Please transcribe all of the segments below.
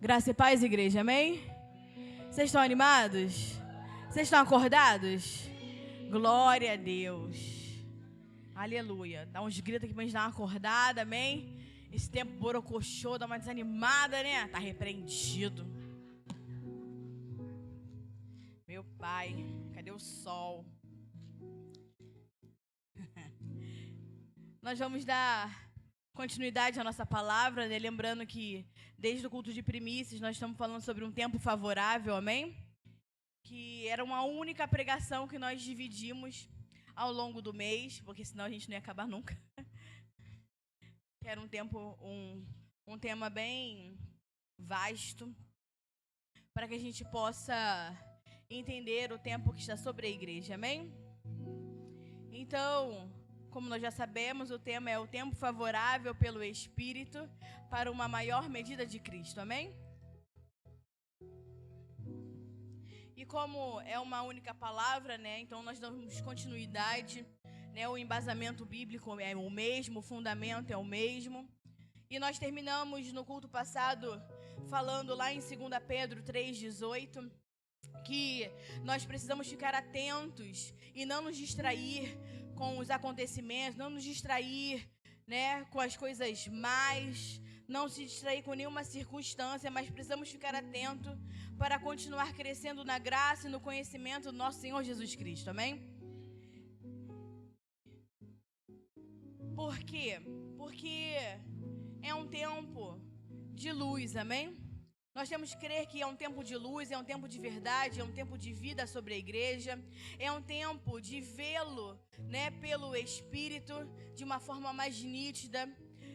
Graça e paz, igreja, amém? Vocês estão animados? Vocês estão acordados? Glória a Deus. Aleluia. Dá uns gritos aqui pra gente dar uma acordada, amém? Esse tempo borocochô, dá uma desanimada, né? Tá repreendido. Meu pai, cadê o sol? Nós vamos dar continuidade à nossa palavra, né? Lembrando que desde o culto de primícias nós estamos falando sobre um tempo favorável, amém? Que era uma única pregação que nós dividimos ao longo do mês, porque senão a gente não ia acabar nunca. Era um tema bem vasto, para que a gente possa entender o tempo que está sobre a igreja, amém? Então, como nós já sabemos, o tema é o tempo favorável pelo Espírito para uma maior medida de Cristo, amém? E como é uma única palavra, né? Então nós damos continuidade, né? O embasamento bíblico é o mesmo, o fundamento é o mesmo. E nós terminamos no culto passado falando lá em 2 Pedro 3,18, que nós precisamos ficar atentos e não nos distrair com os acontecimentos, não nos distrair, né, com as coisas más, não se distrair com nenhuma circunstância, mas precisamos ficar atentos para continuar crescendo na graça e no conhecimento do nosso Senhor Jesus Cristo, amém? Por quê? Porque é um tempo de luz, amém? Nós temos que crer que é um tempo de luz, é um tempo de verdade, é um tempo de vida sobre a igreja, é um tempo de vê-lo, né, pelo Espírito de uma forma mais nítida.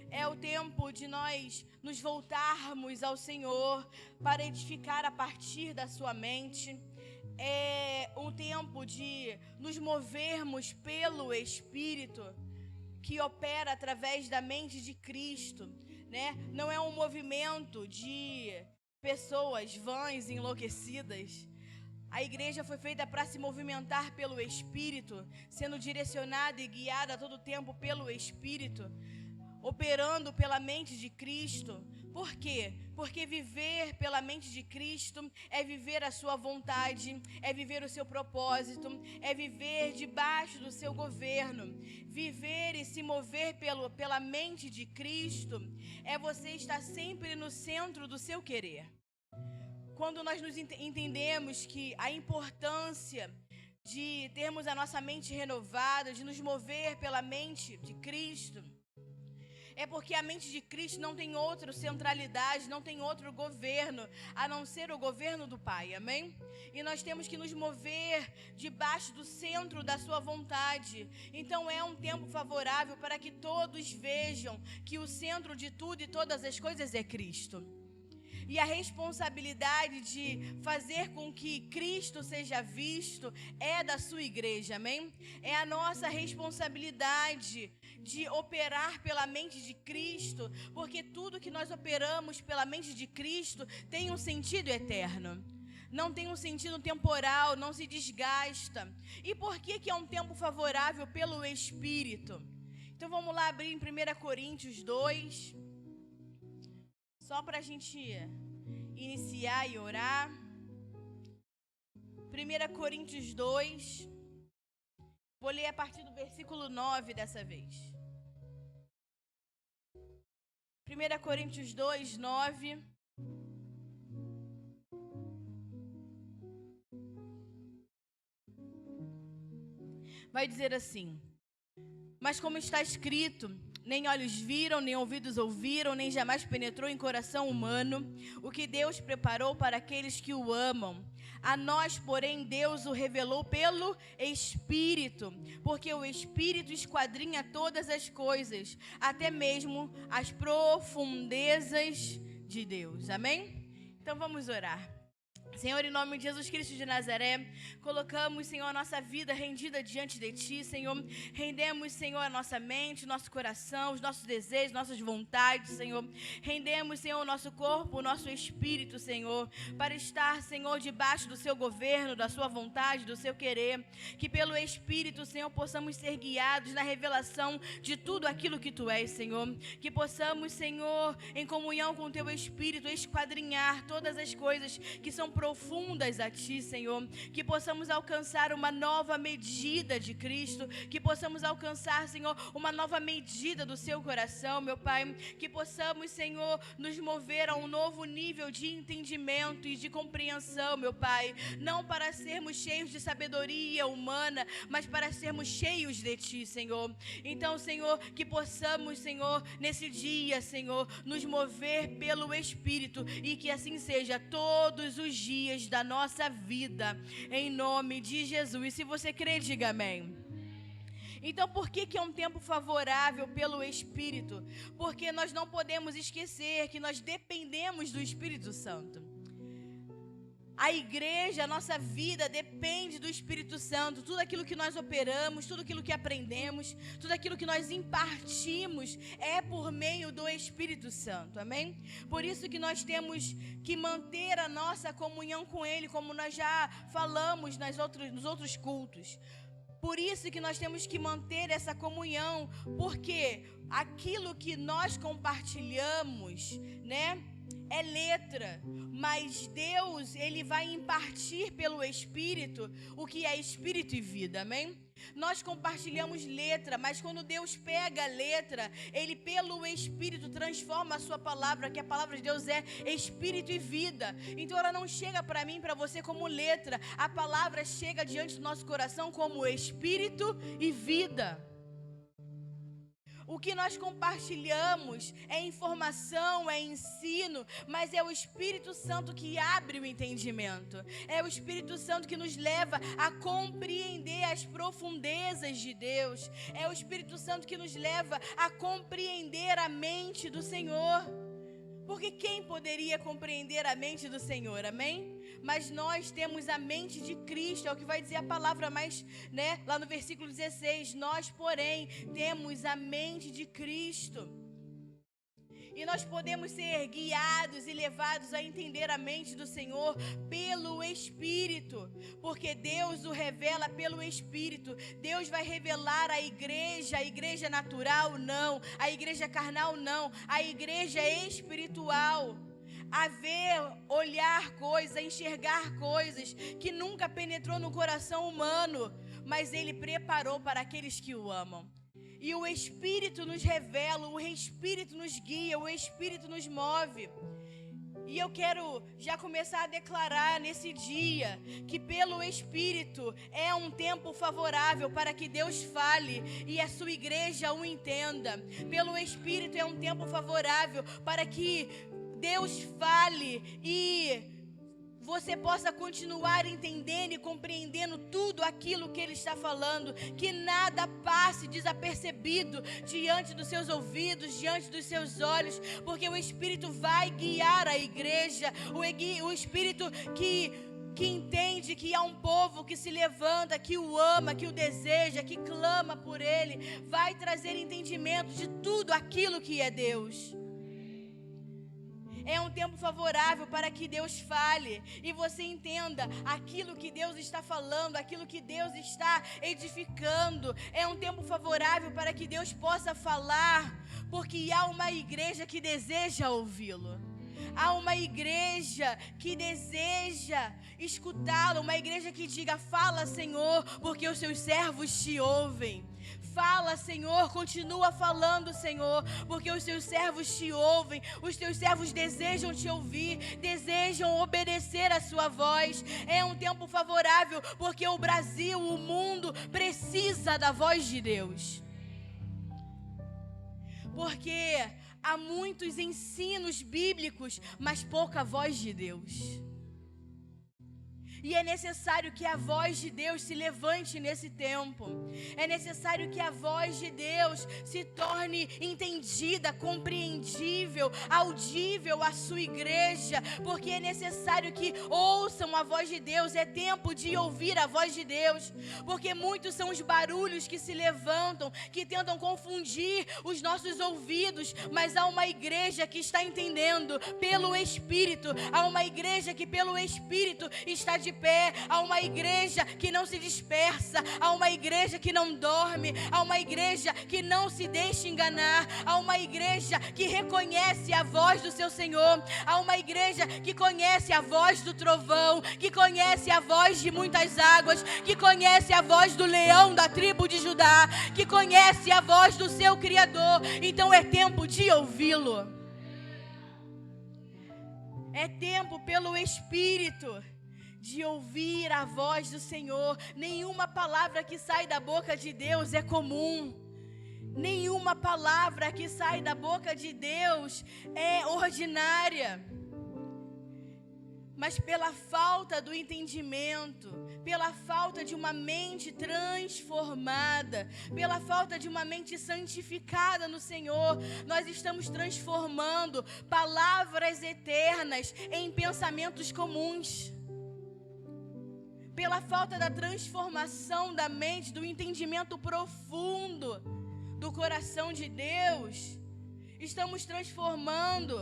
É o tempo de nós nos voltarmos ao Senhor para edificar a partir da sua mente. É um tempo de nos movermos pelo Espírito que opera através da mente de Cristo, né? Não é um movimento de pessoas vãs, enlouquecidas. A igreja foi feita para se movimentar pelo Espírito, sendo direcionada e guiada a todo tempo pelo Espírito, operando pela mente de Cristo. Por quê? Porque viver pela mente de Cristo é viver a sua vontade, é viver o seu propósito, é viver debaixo do seu governo. Viver e se mover pela mente de Cristo é você estar sempre no centro do seu querer. Quando nós nos entendemos que a importância de termos a nossa mente renovada, de nos mover pela mente de Cristo, é porque a mente de Cristo não tem outra centralidade, não tem outro governo, a não ser o governo do Pai, amém? E nós temos que nos mover debaixo do centro da sua vontade. Então é um tempo favorável para que todos vejam que o centro de tudo e todas as coisas é Cristo. E a responsabilidade de fazer com que Cristo seja visto é da sua igreja, amém? É a nossa responsabilidade de operar pela mente de Cristo, porque tudo que nós operamos pela mente de Cristo tem um sentido eterno. Não tem um sentido temporal, não se desgasta. E por que é um tempo favorável pelo Espírito? Então vamos lá abrir em 1 Coríntios 2, só para a gente iniciar e orar. 1 Coríntios 2, vou ler a partir do versículo 9 dessa vez. 1 Coríntios 2, 9. Vai dizer assim: mas como está escrito, nem olhos viram, nem ouvidos ouviram, nem jamais penetrou em coração humano o que Deus preparou para aqueles que o amam. A nós, porém, Deus o revelou pelo Espírito, porque o Espírito esquadrinha todas as coisas, até mesmo as profundezas de Deus. Amém? Então vamos orar. Senhor, em nome de Jesus Cristo de Nazaré, colocamos, Senhor, a nossa vida rendida diante de Ti, Senhor. Rendemos, Senhor, a nossa mente, nosso coração, os nossos desejos, nossas vontades, Senhor. Rendemos, Senhor, o nosso corpo, o nosso espírito, Senhor, para estar, Senhor, debaixo do Seu governo, da Sua vontade, do Seu querer. Que pelo Espírito, Senhor, possamos ser guiados na revelação de tudo aquilo que Tu és, Senhor. Que possamos, Senhor, em comunhão com o Teu Espírito, esquadrinhar todas as coisas que são profundas a Ti, Senhor, que possamos alcançar uma nova medida de Cristo, que possamos alcançar, Senhor, uma nova medida do Seu coração, meu Pai, que possamos, Senhor, nos mover a um novo nível de entendimento e de compreensão, meu Pai, não para sermos cheios de sabedoria humana, mas para sermos cheios de Ti, Senhor. Então, Senhor, que possamos, Senhor, nesse dia, Senhor, nos mover pelo Espírito e que assim seja todos os dias da nossa vida, em nome de Jesus. E se você crê, diga amém. Então, por que é um tempo favorável pelo Espírito? Porque nós não podemos esquecer que nós dependemos do Espírito Santo. A igreja, a nossa vida depende do Espírito Santo. Tudo aquilo que nós operamos, tudo aquilo que aprendemos, tudo aquilo que nós impartimos é por meio do Espírito Santo, amém? Por isso que nós temos que manter a nossa comunhão com Ele, como nós já falamos nos outros cultos. Por isso que nós temos que manter essa comunhão, porque aquilo que nós compartilhamos, né? É letra, mas Deus, Ele vai impartir pelo Espírito o que é Espírito e vida, amém? Nós compartilhamos letra, mas quando Deus pega a letra, Ele pelo Espírito transforma a sua palavra, que a palavra de Deus é Espírito e vida. Então ela não chega para mim, para você como letra, a palavra chega diante do nosso coração como Espírito e vida. O que nós compartilhamos é informação, é ensino, mas é o Espírito Santo que abre o entendimento. É o Espírito Santo que nos leva a compreender as profundezas de Deus. É o Espírito Santo que nos leva a compreender a mente do Senhor. Porque quem poderia compreender a mente do Senhor, amém? Mas nós temos a mente de Cristo, é o que vai dizer a palavra, mas, né, lá no versículo 16, nós, porém, temos a mente de Cristo. E nós podemos ser guiados e levados a entender a mente do Senhor pelo Espírito, porque Deus o revela pelo Espírito. Deus vai revelar a igreja natural não, a igreja carnal não, a igreja espiritual. A ver, olhar coisas, a enxergar coisas que nunca penetrou no coração humano, mas Ele preparou para aqueles que o amam. E o Espírito nos revela, o Espírito nos guia, o Espírito nos move. E eu quero já começar a declarar nesse dia que pelo Espírito é um tempo favorável para que Deus fale e a sua igreja o entenda. Pelo Espírito é um tempo favorável para que Deus fale e você possa continuar entendendo e compreendendo tudo aquilo que Ele está falando, que nada passe desapercebido diante dos seus ouvidos, diante dos seus olhos, porque o Espírito vai guiar a igreja, o Espírito que entende que há um povo que se levanta, que o ama, que o deseja, que clama por Ele, vai trazer entendimento de tudo aquilo que é Deus. É um tempo favorável para que Deus fale e você entenda aquilo que Deus está falando, aquilo que Deus está edificando. É um tempo favorável para que Deus possa falar, porque há uma igreja que deseja ouvi-lo. Há uma igreja que deseja escutá-lo, uma igreja que diga: fala, Senhor, porque os seus servos te ouvem. Fala, Senhor, continua falando, Senhor, porque os teus servos te ouvem, os teus servos desejam te ouvir, desejam obedecer a sua voz. É um tempo favorável, porque o Brasil, o mundo, precisa da voz de Deus. Porque há muitos ensinos bíblicos, mas pouca voz de Deus. E é necessário que a voz de Deus se levante nesse tempo. É necessário que a voz de Deus se torne entendida, compreendível, audível à sua igreja. Porque é necessário que ouçam a voz de Deus. É tempo de ouvir a voz de Deus. Porque muitos são os barulhos que se levantam, que tentam confundir os nossos ouvidos. Mas há uma igreja que está entendendo pelo Espírito. Há uma igreja que pelo Espírito está de pé. Há uma igreja que não se dispersa. Há uma igreja que não dorme. Há uma igreja que não se deixa enganar. Há uma igreja que reconhece a voz do seu Senhor. Há uma igreja que conhece a voz do trovão, que conhece a voz de muitas águas, que conhece a voz do leão da tribo de Judá, que conhece a voz do seu Criador. Então é tempo de ouvi-lo. É tempo pelo Espírito de ouvir a voz do Senhor. Nenhuma palavra que sai da boca de Deus é comum. Nenhuma palavra que sai da boca de Deus é ordinária. Mas pela falta do entendimento, pela falta de uma mente transformada, pela falta de uma mente santificada no Senhor, nós estamos transformando palavras eternas em pensamentos comuns. Pela falta da transformação da mente, do entendimento profundo do coração de Deus, estamos transformando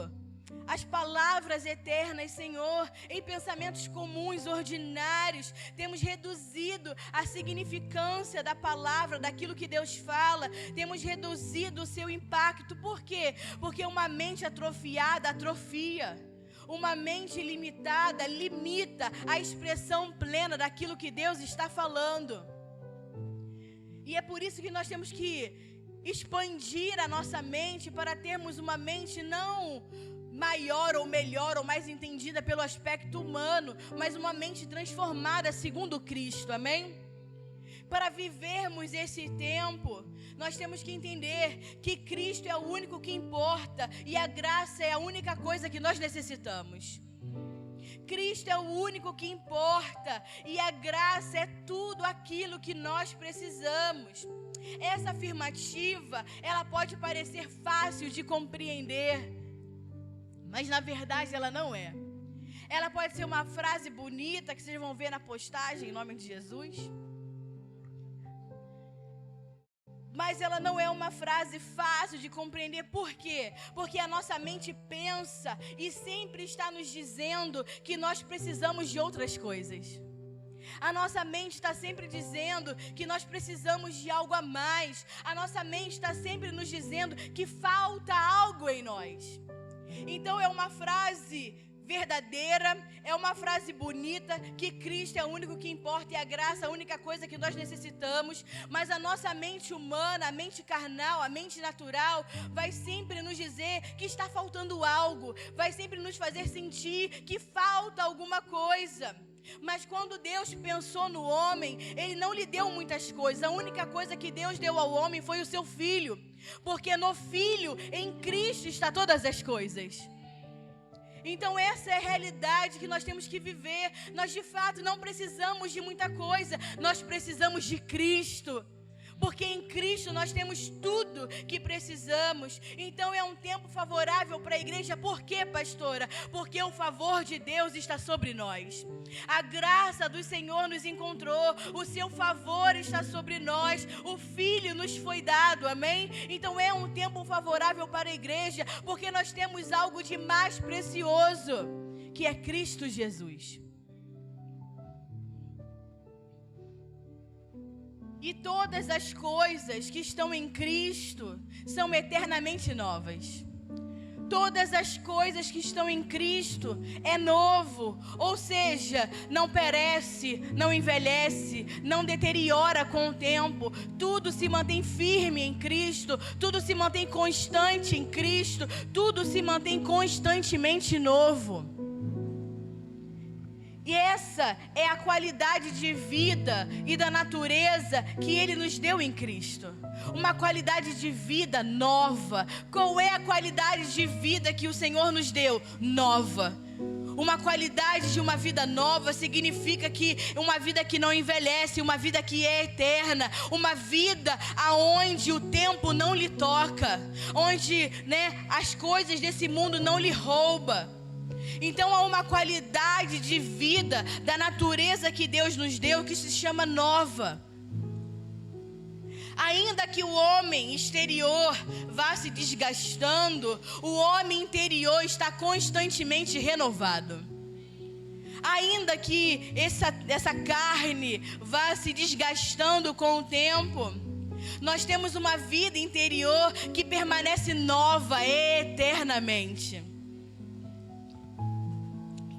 as palavras eternas, Senhor, em pensamentos comuns, ordinários. Temos reduzido a significância da palavra, daquilo que Deus fala. Temos reduzido o seu impacto. Por quê? Porque uma mente atrofiada atrofia. Uma mente limitada limita a expressão plena daquilo que Deus está falando. E é por isso que nós temos que expandir a nossa mente para termos uma mente não maior ou melhor ou mais entendida pelo aspecto humano, mas uma mente transformada segundo Cristo, amém? Para vivermos esse tempo, nós temos que entender que Cristo é o único que importa e a graça é a única coisa que nós necessitamos. Cristo é o único que importa e a graça é tudo aquilo que nós precisamos. Essa afirmativa, ela pode parecer fácil de compreender, mas na verdade ela não é. Ela pode ser uma frase bonita que vocês vão ver na postagem em nome de Jesus, mas ela não é uma frase fácil de compreender. Por quê? Porque a nossa mente pensa e sempre está nos dizendo que nós precisamos de outras coisas. A nossa mente está sempre dizendo que nós precisamos de algo a mais. A nossa mente está sempre nos dizendo que falta algo em nós. Então é uma frase verdadeira, é uma frase bonita, que Cristo é o único que importa e a graça é a única coisa que nós necessitamos, mas a nossa mente humana, a mente carnal, a mente natural, vai sempre nos dizer que está faltando algo, vai sempre nos fazer sentir que falta alguma coisa. Mas quando Deus pensou no homem, Ele não lhe deu muitas coisas. A única coisa que Deus deu ao homem foi o seu Filho, porque no Filho, em Cristo, está todas as coisas. Então essa é a realidade que nós temos que viver. Nós de fato não precisamos de muita coisa, nós precisamos de Cristo. Porque em Cristo nós temos tudo que precisamos. Então é um tempo favorável para a igreja. Por quê, pastora? Porque o favor de Deus está sobre nós. A graça do Senhor nos encontrou. O seu favor está sobre nós. O Filho nos foi dado, amém? Então é um tempo favorável para a igreja, porque nós temos algo de mais precioso, que é Cristo Jesus. E todas as coisas que estão em Cristo são eternamente novas. Todas as coisas que estão em Cristo é novo, ou seja, não perece, não envelhece, não deteriora com o tempo. Tudo se mantém firme em Cristo, tudo se mantém constante em Cristo, tudo se mantém constantemente novo. E essa é a qualidade de vida e da natureza que Ele nos deu em Cristo. Uma qualidade de vida nova. Qual é a qualidade de vida que o Senhor nos deu? Nova. Uma qualidade de uma vida nova significa que uma vida que não envelhece, uma vida que é eterna, uma vida aonde o tempo não lhe toca, onde, as coisas desse mundo não lhe rouba. Então há uma qualidade de vida da natureza que Deus nos deu que se chama nova. Ainda que o homem exterior vá se desgastando, o homem interior está constantemente renovado. Ainda que essa carne vá se desgastando com o tempo, nós temos uma vida interior que permanece nova eternamente.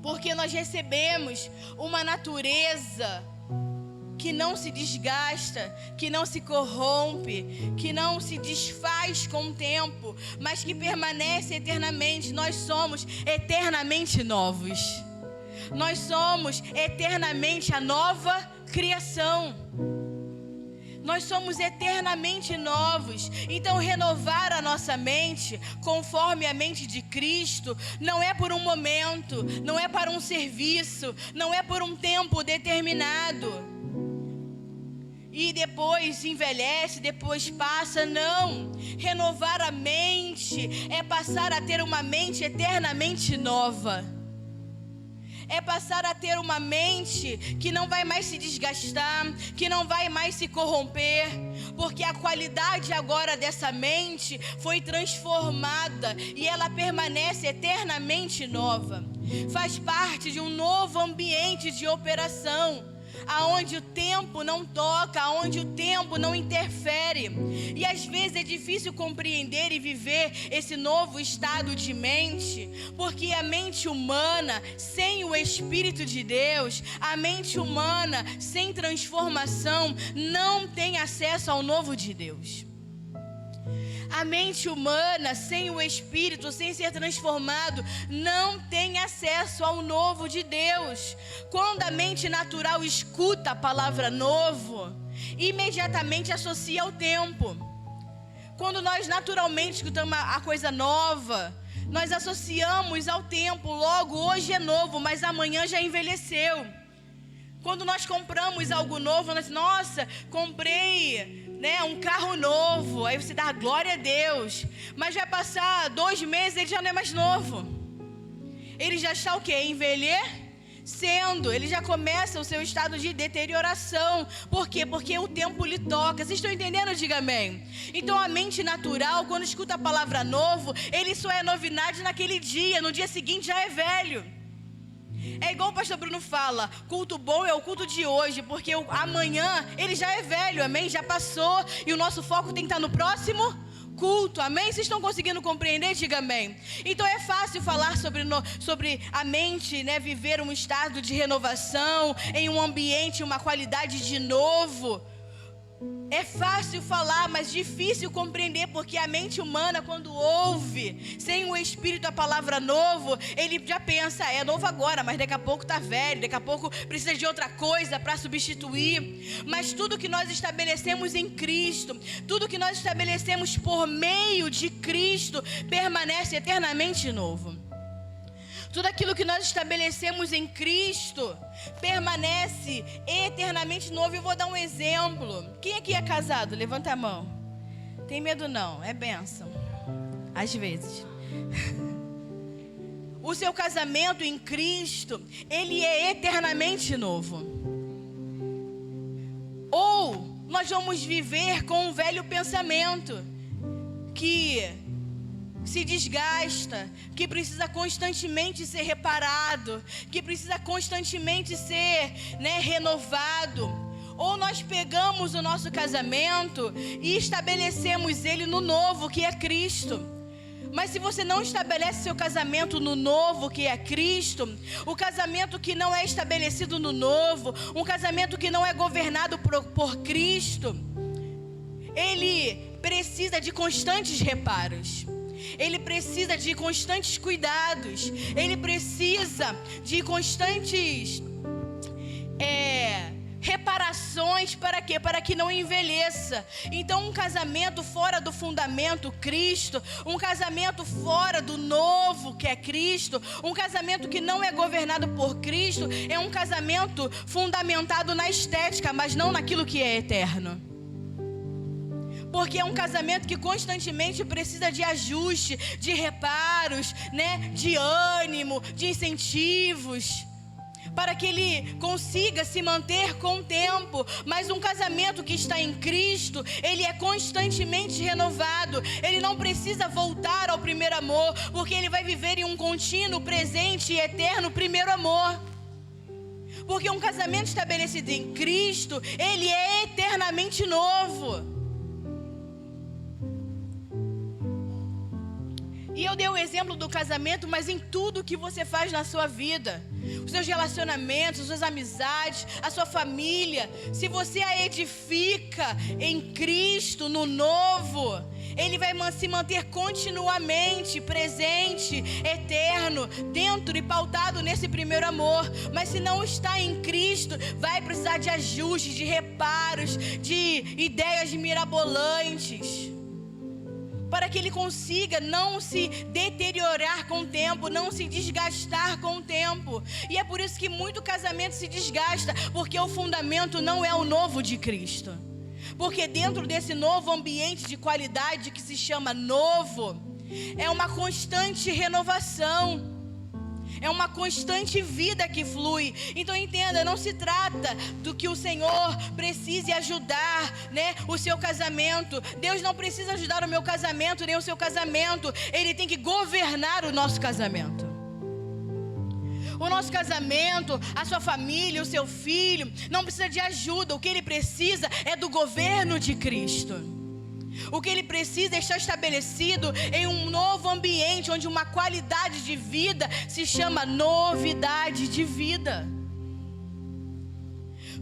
Porque nós recebemos uma natureza que não se desgasta, que não se corrompe, que não se desfaz com o tempo, mas que permanece eternamente. Nós somos eternamente novos. Nós somos eternamente a nova criação. Nós somos eternamente novos. Então renovar a nossa mente conforme a mente de Cristo não é por um momento, não é para um serviço, não é por um tempo determinado e depois envelhece, depois passa. Não. Renovar a mente é passar a ter uma mente eternamente nova. É passar a ter uma mente que não vai mais se desgastar, que não vai mais se corromper, porque a qualidade agora dessa mente foi transformada e ela permanece eternamente nova. Faz parte de um novo ambiente de operação, aonde o tempo não toca, aonde o tempo não interfere. E às vezes é difícil compreender e viver esse novo estado de mente, porque a mente humana sem o Espírito de Deus, a mente humana sem transformação, não tem acesso ao novo de Deus. A mente humana sem o Espírito, sem ser transformado, não tem acesso ao novo de Deus. Quando a mente natural escuta a palavra novo, imediatamente associa ao tempo. Quando nós naturalmente escutamos a coisa nova, nós associamos ao tempo. Logo, hoje é novo, mas amanhã já envelheceu. Quando nós compramos algo novo, nós, nossa, comprei um carro novo, aí você dá glória a Deus, mas vai passar 2 meses, ele já não é mais novo, ele já está o quê? Envelhecendo, ele já começa o seu estado de deterioração. Por quê? Porque o tempo lhe toca. Vocês estão entendendo? Diga amém. Então a mente natural, quando escuta a palavra novo, ele só é novidade naquele dia, no dia seguinte já é velho. É igual o pastor Bruno fala, culto bom é o culto de hoje, porque amanhã ele já é velho, amém? Já passou, e o nosso foco tem que estar no próximo culto, amém? Vocês estão conseguindo compreender? Diga amém. Então é fácil falar sobre a mente, viver um estado de renovação, em um ambiente, uma qualidade de novo. É fácil falar, mas difícil compreender, porque a mente humana, quando ouve, sem o Espírito, a palavra novo, ele já pensa, é novo agora, mas daqui a pouco está velho, daqui a pouco precisa de outra coisa para substituir. Mas tudo que nós estabelecemos em Cristo, tudo que nós estabelecemos por meio de Cristo, permanece eternamente novo. Tudo aquilo que nós estabelecemos em Cristo permanece eternamente novo. Eu vou dar um exemplo. Quem aqui é casado? Levanta a mão. Tem medo não, é bênção. Às vezes. O seu casamento em Cristo, ele é eternamente novo. Ou nós vamos viver com um velho pensamento que se desgasta, que precisa constantemente ser reparado, que precisa constantemente ser renovado. Ou nós pegamos o nosso casamento e estabelecemos ele no novo, que é Cristo. Mas se você não estabelece seu casamento no novo, que é Cristo, o casamento que não é estabelecido no novo, um casamento que não é governado por Cristo, ele precisa de constantes reparos. Ele precisa de constantes cuidados. Ele precisa de constantes reparações para quê? Para que não envelheça. Então um casamento fora do fundamento Cristo, um casamento fora do novo que é Cristo, um casamento que não é governado por Cristo, é um casamento fundamentado na estética, mas não naquilo que é eterno. Porque é um casamento que constantemente precisa de ajuste, de reparos, né? De ânimo, de incentivos, para que ele consiga se manter com o tempo. Mas um casamento que está em Cristo, ele é constantemente renovado. Ele não precisa voltar ao primeiro amor, porque ele vai viver em um contínuo, presente e eterno primeiro amor. Porque um casamento estabelecido em Cristo, ele é eternamente novo. E eu dei o exemplo do casamento, mas em tudo que você faz na sua vida, os seus relacionamentos, as suas amizades, a sua família, se você a edifica em Cristo, no novo, ele vai se manter continuamente presente, eterno, dentro e pautado nesse primeiro amor. Mas se não está em Cristo, vai precisar de ajustes, de reparos, de ideias mirabolantes, para que ele consiga não se deteriorar com o tempo, não se desgastar com o tempo. E é por isso que muito casamento se desgasta, porque o fundamento não é o novo de Cristo. Porque dentro desse novo ambiente de qualidade que se chama novo, é uma constante renovação, é uma constante vida que flui. Então entenda, não se trata do que o Senhor precise ajudar, né, o seu casamento. Deus não precisa ajudar o meu casamento, nem o seu casamento. Ele tem que governar o nosso casamento. O nosso casamento, a sua família, o seu filho, não precisa de ajuda. O que ele precisa é do governo de Cristo. O que ele precisa é estar estabelecido em um novo ambiente, onde uma qualidade de vida se chama novidade de vida.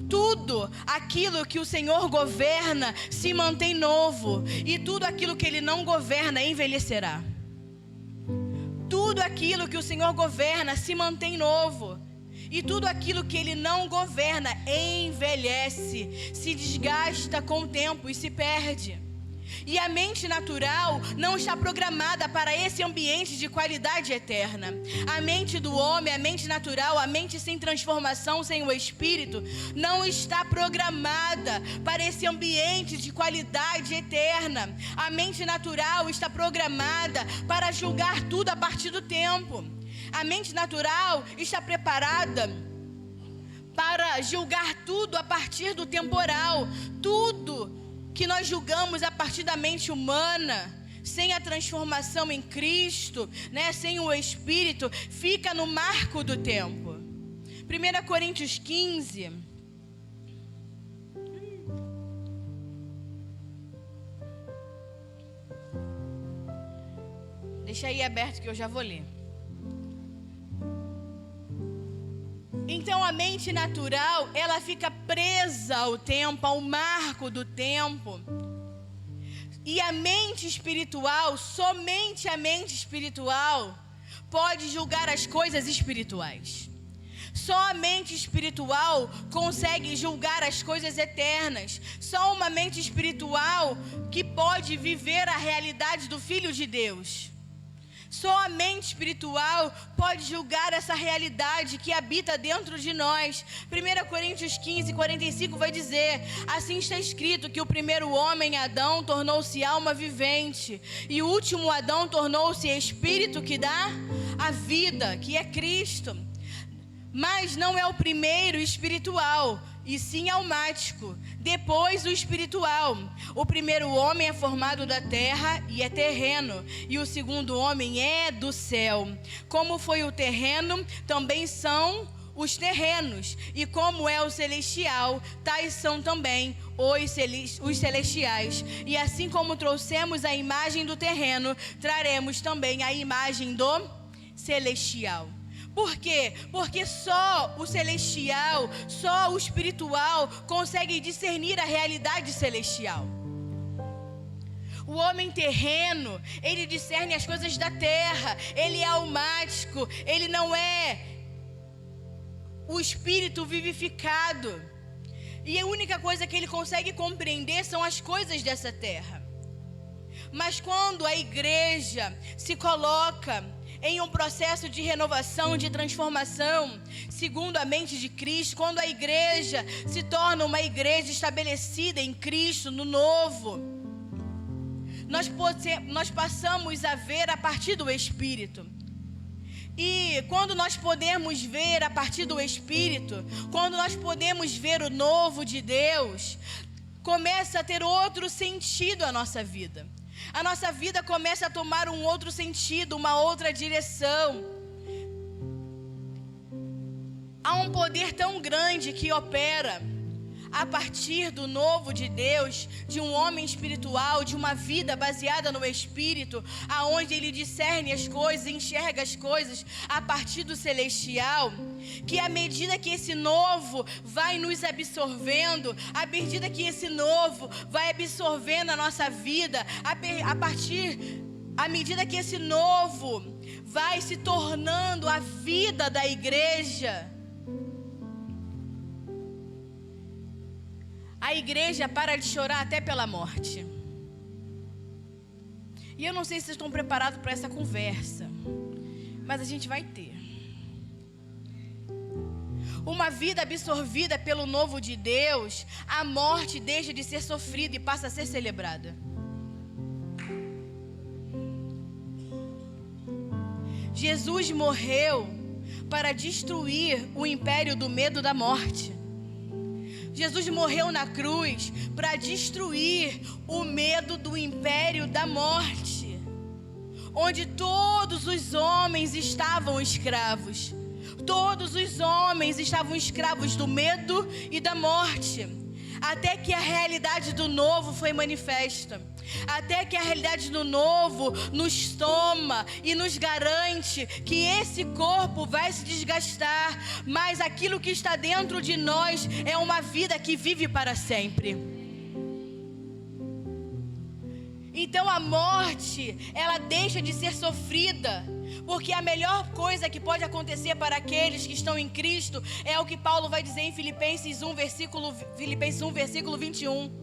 Tudo aquilo que o Senhor governa se mantém novo, e tudo aquilo que ele não governa envelhecerá. Tudo aquilo que o Senhor governa se mantém novo, e tudo aquilo que ele não governa envelhece, se desgasta com o tempo e se perde. E a mente natural não está programada para esse ambiente de qualidade eterna. A mente do homem, a mente natural, a mente sem transformação, sem o Espírito, não está programada para esse ambiente de qualidade eterna. A mente natural está programada para julgar tudo a partir do tempo. A mente natural está preparada para julgar tudo a partir do temporal. Tudo que nós julgamos a partir da mente humana, sem a transformação em Cristo, né, sem o Espírito, fica no marco do tempo. 1 Coríntios 15. Deixa aí aberto que eu já vou ler. Então a mente natural, ela fica presa ao tempo, ao marco do tempo. E a mente espiritual, somente a mente espiritual, pode julgar as coisas espirituais. Só a mente espiritual consegue julgar as coisas eternas. Só uma mente espiritual que pode viver a realidade do Filho de Deus. Só a mente espiritual pode julgar essa realidade que habita dentro de nós. 1 Coríntios 15, 45 vai dizer: assim está escrito que o primeiro homem, Adão, tornou-se alma vivente, e o último Adão tornou-se espírito que dá a vida, que é Cristo. Mas não é o primeiro espiritual, e sim almático, depois o espiritual. O primeiro homem é formado da terra e é terreno, e o segundo homem é do céu. Como foi o terreno, também são os terrenos, e como é o celestial, tais são também os celestiais. E assim como trouxemos a imagem do terreno, traremos também a imagem do celestial. Por quê? Porque só o celestial, só o espiritual consegue discernir a realidade celestial. O homem terreno, ele discerne as coisas da terra, ele é almático, ele não é o espírito vivificado. E a única coisa que ele consegue compreender são as coisas dessa terra. Mas quando a igreja se coloca em um processo de renovação, de transformação, segundo a mente de Cristo, quando a igreja se torna uma igreja estabelecida em Cristo, no novo, nós passamos a ver a partir do Espírito. E quando nós podemos ver a partir do Espírito, quando nós podemos ver o novo de Deus, começa a ter outro sentido a nossa vida. A nossa vida começa a tomar um outro sentido, uma outra direção. Há um poder tão grande que opera a partir do novo de Deus, de um homem espiritual, de uma vida baseada no Espírito, aonde ele discerne as coisas, enxerga as coisas a partir do celestial, que à medida que esse novo vai nos absorvendo, à medida que esse novo vai absorvendo a nossa vida, à medida que esse novo vai se tornando a vida da igreja, a igreja para de chorar até pela morte. E eu não sei se vocês estão preparados para essa conversa, mas a gente vai ter. Uma vida absorvida pelo novo de Deus, a morte deixa de ser sofrida e passa a ser celebrada. Jesus morreu para destruir o império do medo da morte. Jesus morreu na cruz para destruir o medo do império da morte, onde todos os homens estavam escravos. Todos os homens estavam escravos do medo e da morte, até que a realidade do novo foi manifesta. Até que a realidade do novo nos toma e nos garante que esse corpo vai se desgastar, mas aquilo que está dentro de nós é uma vida que vive para sempre. Então a morte, ela deixa de ser sofrida, porque a melhor coisa que pode acontecer para aqueles que estão em Cristo é o que Paulo vai dizer em Filipenses 1, versículo 21.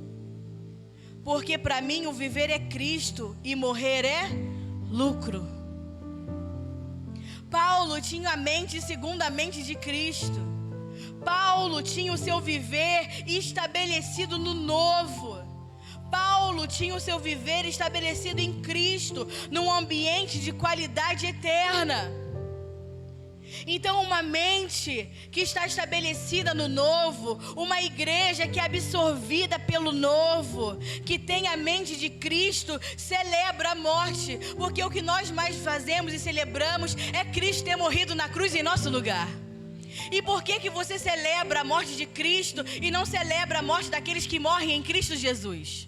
Porque para mim o viver é Cristo e morrer é lucro. Paulo tinha a mente segundo a mente de Cristo. Paulo tinha o seu viver estabelecido no novo. Paulo tinha o seu viver estabelecido em Cristo, num ambiente de qualidade eterna. Então, uma mente que está estabelecida no novo, uma igreja que é absorvida pelo novo, que tem a mente de Cristo, celebra a morte, porque o que nós mais fazemos e celebramos é Cristo ter morrido na cruz em nosso lugar. E por que você celebra a morte de Cristo e não celebra a morte daqueles que morrem em Cristo Jesus?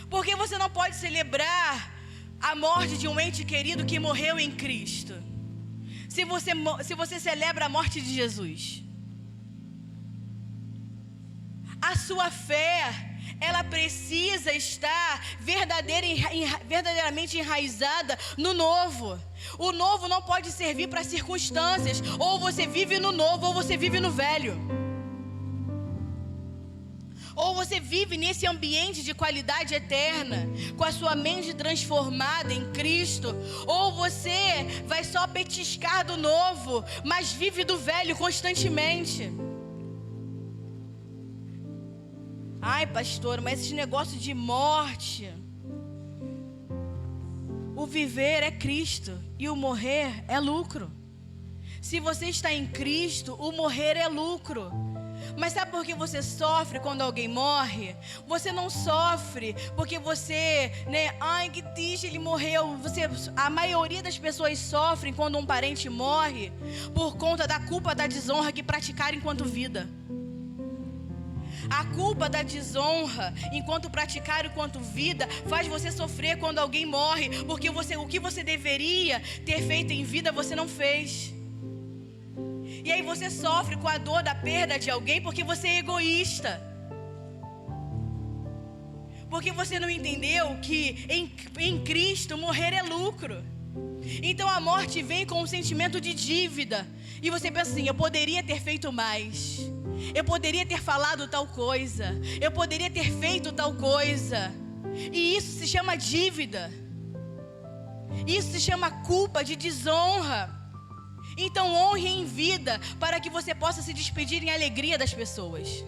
Porque você não pode celebrar a morte de um ente querido que morreu em Cristo, se você celebra a morte de Jesus. A sua fé, ela precisa estar verdadeiramente enraizada no novo. O novo não pode servir para circunstâncias. Ou você vive no novo, ou você vive no velho. Ou você vive nesse ambiente de qualidade eterna, com a sua mente transformada em Cristo, ou você vai só petiscar do novo, mas vive do velho constantemente. Ai, pastor, mas esse negócio de morte, o viver é Cristo e o morrer é lucro. Se você está em Cristo, o morrer é lucro. Mas sabe por que você sofre quando alguém morre? Você não sofre porque você, ai que triste, ele morreu. A maioria das pessoas sofrem quando um parente morre por conta da culpa da desonra que praticaram enquanto vida. A culpa da desonra enquanto praticaram enquanto vida faz você sofrer quando alguém morre, porque o que você deveria ter feito em vida você não fez. E aí você sofre com a dor da perda de alguém porque você é egoísta. Porque você não entendeu que em Cristo morrer é lucro. Então a morte vem com um sentimento de dívida. E você pensa assim: eu poderia ter feito mais. Eu poderia ter falado tal coisa. Eu poderia ter feito tal coisa. E isso se chama dívida. Isso se chama culpa de desonra. Então honre em vida, para que você possa se despedir em alegria das pessoas.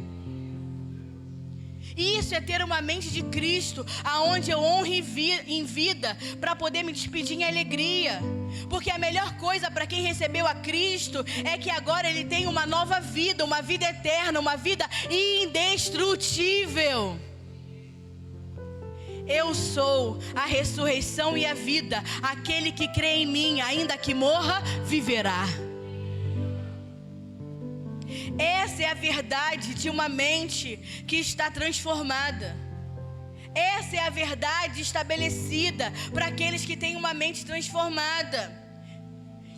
Isso é ter uma mente de Cristo, aonde eu honro em vida, para poder me despedir em alegria. Porque a melhor coisa para quem recebeu a Cristo é que agora ele tem uma nova vida, uma vida eterna, uma vida indestrutível. Eu sou a ressurreição e a vida. Aquele que crê em mim, ainda que morra, viverá. Essa é a verdade de uma mente que está transformada. Essa é a verdade estabelecida para aqueles que têm uma mente transformada,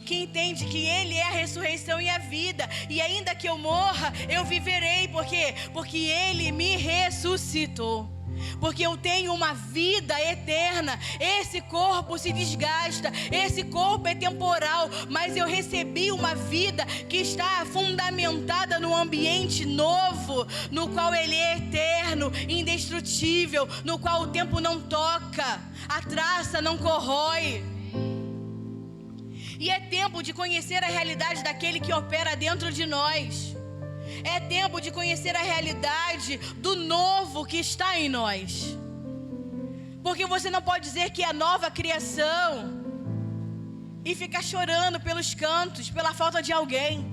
que entende que Ele é a ressurreição e a vida. E ainda que eu morra, eu viverei. Por quê? Porque Ele me ressuscitou. Porque eu tenho uma vida eterna. Esse corpo se desgasta, esse corpo é temporal, mas eu recebi uma vida que está fundamentada num ambiente novo, no qual ele é eterno, indestrutível, no qual o tempo não toca, a traça não corrói. E é tempo de conhecer a realidade daquele que opera dentro de nós. É tempo de conhecer a realidade do novo que está em nós. Porque você não pode dizer que é nova criação e ficar chorando pelos cantos, pela falta de alguém.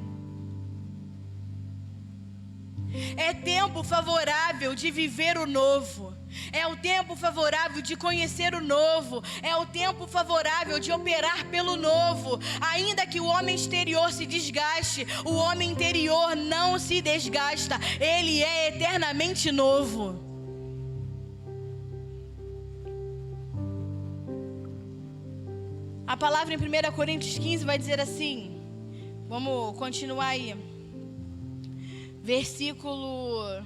É tempo favorável de viver o novo. É o tempo favorável de conhecer o novo. É o tempo favorável de operar pelo novo. Ainda que o homem exterior se desgaste, o homem interior não se desgasta. Ele é eternamente novo. A palavra em 1 Coríntios 15 vai dizer assim. Vamos continuar aí. Versículo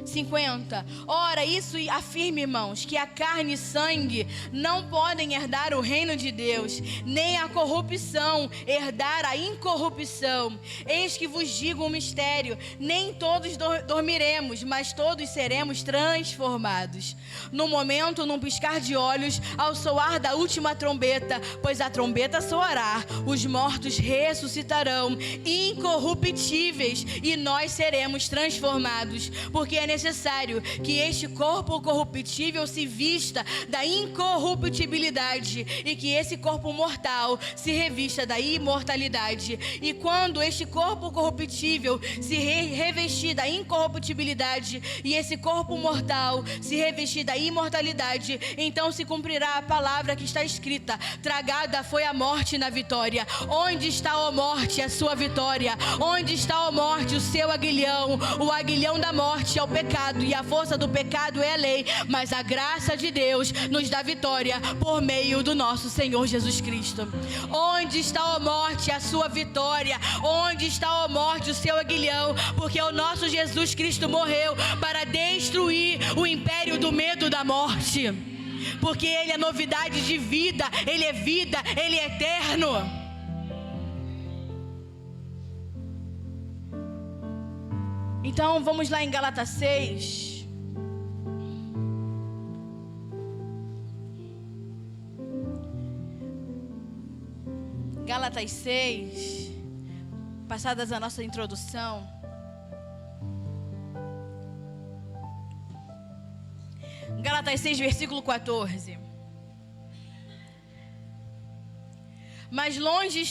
50. Ora, isso afirma, irmãos, que a carne e sangue não podem herdar o reino de Deus, nem a corrupção herdar a incorrupção. Eis que vos digo um mistério: nem todos dormiremos, mas todos seremos transformados. No momento, num piscar de olhos, ao soar da última trombeta, pois a trombeta soará, os mortos ressuscitarão, incorruptíveis, e nós seremos transformados. Porque é necessário que este corpo corruptível se vista da incorruptibilidade e que esse corpo mortal se revista da imortalidade. E quando este corpo corruptível se revestir da incorruptibilidade e esse corpo mortal se revestir da imortalidade, então se cumprirá a palavra que está escrita: tragada foi a morte na vitória. Onde está, ó morte, a sua vitória? Onde está, ó morte, o seu aguilhão? O aguilhão da morte é o pecado, e a força do pecado é a lei, mas a graça de Deus nos dá vitória por meio do nosso Senhor Jesus Cristo. Onde está, ó morte, a sua vitória? Onde está, ó morte, o seu aguilhão? Porque o nosso Jesus Cristo morreu para destruir o império do medo da morte, porque Ele é novidade de vida, Ele é vida, Ele é eterno. Então vamos lá em Gálatas 6. Gálatas 6. Passadas a nossa introdução. Gálatas 6, versículo 14. Mas longe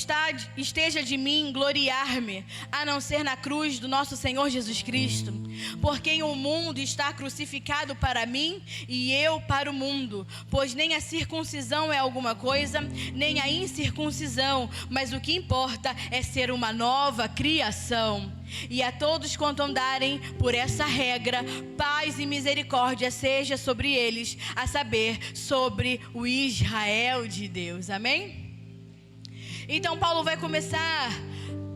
esteja de mim gloriar-me, a não ser na cruz do nosso Senhor Jesus Cristo, por quem o mundo está crucificado para mim e eu para o mundo. Pois nem a circuncisão é alguma coisa, nem a incircuncisão, mas o que importa é ser uma nova criação. E a todos quanto andarem por essa regra, paz e misericórdia seja sobre eles, a saber, sobre o Israel de Deus. Amém? Então Paulo vai começar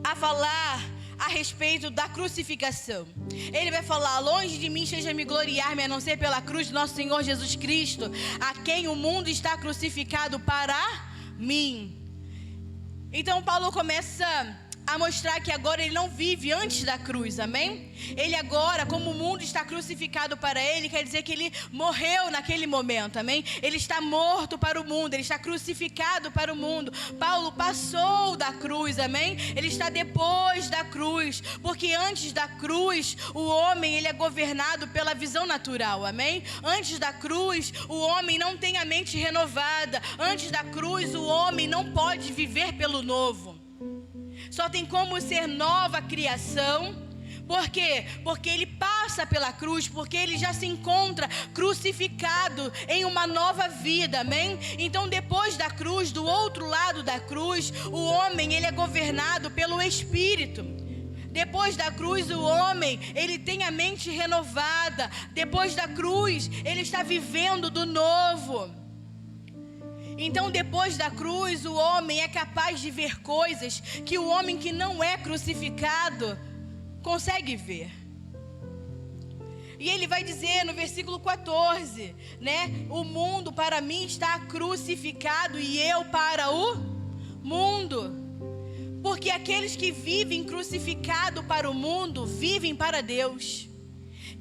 a falar a respeito da crucificação. Ele vai falar: longe de mim seja me gloriar-me, a não ser pela cruz do nosso Senhor Jesus Cristo, a quem o mundo está crucificado para mim. Então Paulo começa a mostrar que agora ele não vive antes da cruz, amém? Ele agora, como o mundo está crucificado para ele, quer dizer que ele morreu naquele momento, amém? Ele está morto para o mundo, ele está crucificado para o mundo. Paulo passou da cruz, amém? Ele está depois da cruz, porque antes da cruz, o homem ele é governado pela visão natural, amém? Antes da cruz, o homem não tem a mente renovada. Antes da cruz, o homem não pode viver pelo novo. Só tem como ser nova criação. Por quê? Porque ele passa pela cruz, porque ele já se encontra crucificado em uma nova vida, amém? Então depois da cruz, do outro lado da cruz, o homem ele é governado pelo Espírito. Depois da cruz, o homem, ele tem a mente renovada. Depois da cruz, ele está vivendo do novo. Então, depois da cruz, o homem é capaz de ver coisas que o homem que não é crucificado consegue ver. E ele vai dizer no versículo 14, né? O mundo para mim está crucificado e eu para o mundo. Porque aqueles que vivem crucificado para o mundo, vivem para Deus.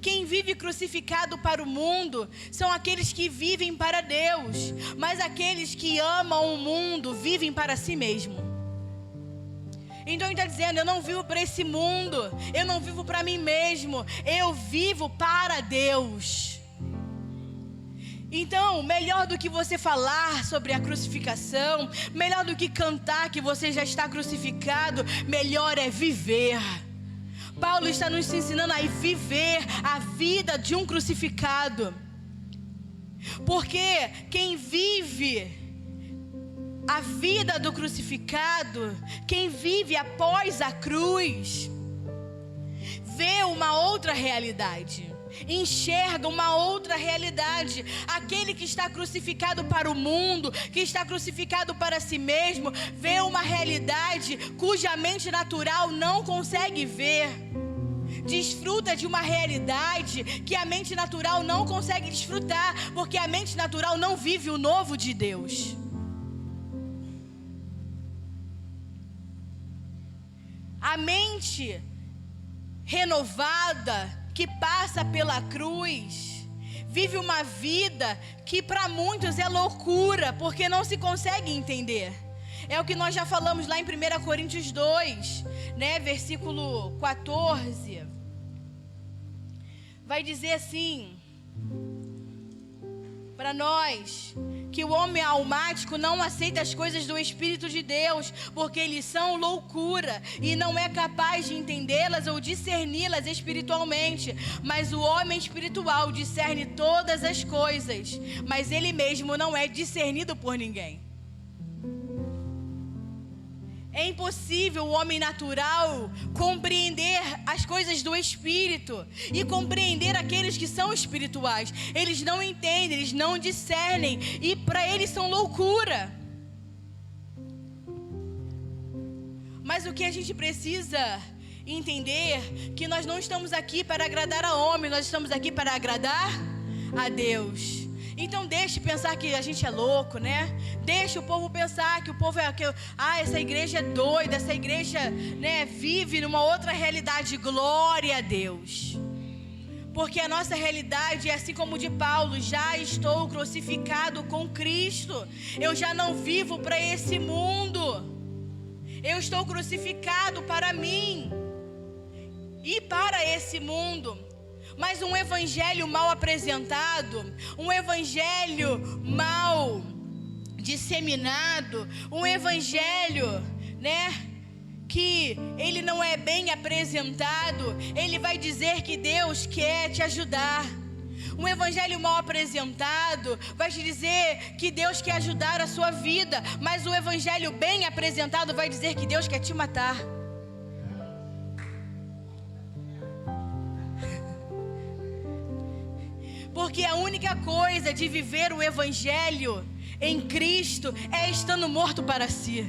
Quem vive crucificado para o mundo são aqueles que vivem para Deus. Mas aqueles que amam o mundo vivem para si mesmo. Então ele está dizendo, eu não vivo para esse mundo. Eu não vivo para mim mesmo. Eu vivo para Deus. Então, melhor do que você falar sobre a crucificação, melhor do que cantar que você já está crucificado, melhor é viver. Paulo está nos ensinando a viver a vida de um crucificado. Porque quem vive a vida do crucificado, quem vive após a cruz, vê uma outra realidade. Enxerga uma outra realidade. Aquele que está crucificado para o mundo, que está crucificado para si mesmo, vê uma realidade cuja mente natural não consegue ver. Desfruta de uma realidade que a mente natural não consegue desfrutar, porque a mente natural não vive o novo de Deus. A mente renovada que passa pela cruz, vive uma vida que para muitos é loucura, porque não se consegue entender. É o que nós já falamos lá em 1 Coríntios 2, né, versículo 14. Vai dizer assim, para nós, que o homem almático não aceita as coisas do Espírito de Deus, porque eles são loucura, e não é capaz de entendê-las ou discerni-las espiritualmente. Mas o homem espiritual discerne todas as coisas, mas ele mesmo não é discernido por ninguém. É impossível o homem natural compreender as coisas do Espírito e compreender aqueles que são espirituais. Eles não entendem, eles não discernem e para eles são loucura. Mas o que a gente precisa entender, que nós não estamos aqui para agradar a homem, nós estamos aqui para agradar a Deus. Então deixe pensar que a gente é louco, né? Deixe o povo pensar que o povo é... essa igreja é doida, essa igreja, né, vive numa outra realidade. Glória a Deus. Porque a nossa realidade é assim como de Paulo. Já estou crucificado com Cristo. Eu já não vivo para esse mundo. Eu estou crucificado para mim e para esse mundo. Mas um evangelho mal apresentado, um evangelho mal disseminado, um evangelho, né, que ele não é bem apresentado, ele vai dizer que Deus quer te ajudar. Um evangelho mal apresentado vai te dizer que Deus quer ajudar a sua vida, mas o evangelho bem apresentado vai dizer que Deus quer te matar. Porque a única coisa de viver o evangelho em Cristo é estando morto para si.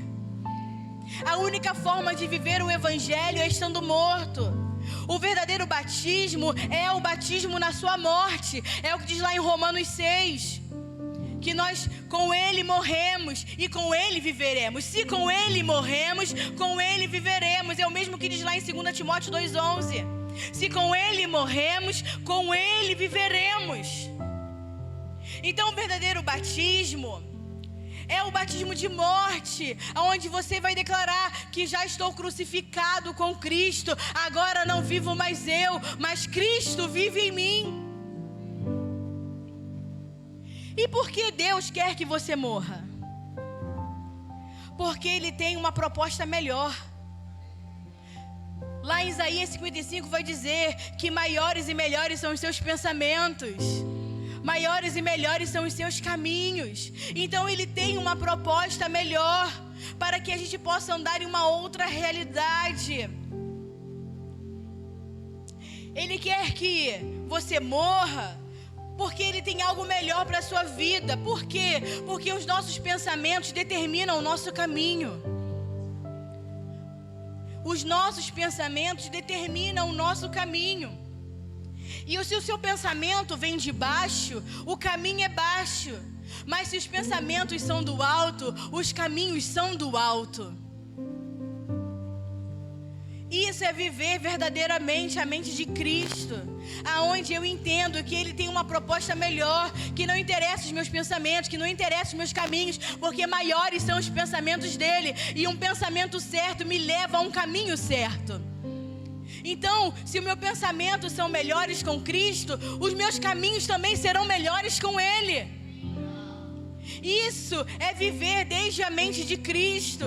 A única forma de viver o evangelho é estando morto. O verdadeiro batismo é o batismo na sua morte. É o que diz lá em Romanos 6. que nós com Ele morremos e com Ele viveremos. Se com Ele morremos, com Ele viveremos. É o mesmo que diz lá em 2 Timóteo 2,11. Se com Ele morremos, com Ele viveremos. Então o verdadeiro batismo é o batismo de morte, onde você vai declarar que já estou crucificado com Cristo. Agora não vivo mais eu, mas Cristo vive em mim. E por que Deus quer que você morra? Porque Ele tem uma proposta melhor. Lá em Isaías 55 vai dizer que maiores e melhores são os seus pensamentos, maiores e melhores são os seus caminhos. Então Ele tem uma proposta melhor para que a gente possa andar em uma outra realidade. Ele quer que você morra porque Ele tem algo melhor para a sua vida. Por quê? Porque os nossos pensamentos determinam o nosso caminho. Os nossos pensamentos determinam o nosso caminho. E se o seu pensamento vem de baixo, o caminho é baixo. Mas se os pensamentos são do alto, os caminhos são do alto. Isso é viver verdadeiramente a mente de Cristo, aonde eu entendo que Ele tem uma proposta melhor, que não interessa os meus pensamentos, que não interessa os meus caminhos, porque maiores são os pensamentos dEle, e um pensamento certo me leva a um caminho certo. Então, se o meu pensamento são melhores com Cristo, os meus caminhos também serão melhores com Ele. Isso é viver desde a mente de Cristo.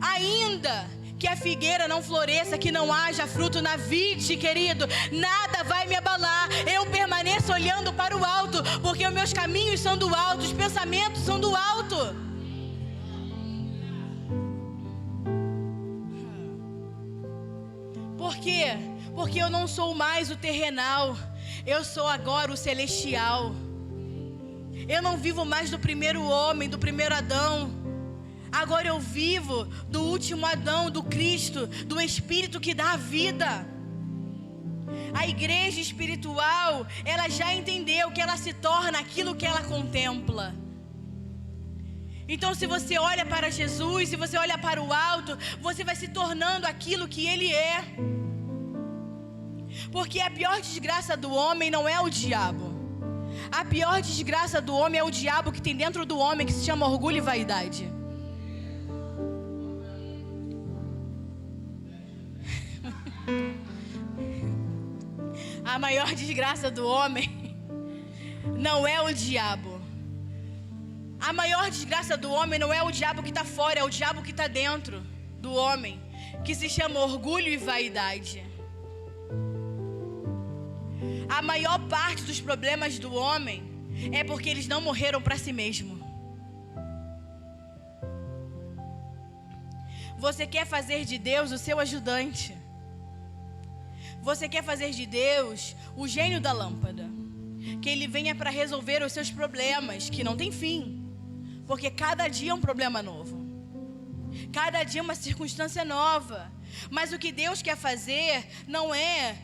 Ainda que a figueira não floresça, que não haja fruto na vide, querido, nada vai me abalar. Eu permaneço olhando para o alto, porque os meus caminhos são do alto, os pensamentos são do alto. Por quê? Porque eu não sou mais o terrenal, eu sou agora o celestial. Eu não vivo mais do primeiro homem, do primeiro Adão. Agora eu vivo do último Adão, do Cristo, do Espírito que dá a vida. A igreja espiritual, ela já entendeu que ela se torna aquilo que ela contempla. Então, se você olha para Jesus, se você olha para o alto, você vai se tornando aquilo que Ele é. Porque a pior desgraça do homem não é o diabo. A pior desgraça do homem é o diabo que tem dentro do homem, que se chama orgulho e vaidade. A maior desgraça do homem não é o diabo. A maior desgraça do homem não é o diabo que está fora, é o diabo que está dentro do homem, que se chama orgulho e vaidade. A maior parte dos problemas do homem é porque eles não morreram para si mesmo. Você quer fazer de Deus o seu ajudante. Você quer fazer de Deus o gênio da lâmpada, que Ele venha para resolver os seus problemas, que não tem fim, porque cada dia é um problema novo, cada dia é uma circunstância nova. Mas o que Deus quer fazer não é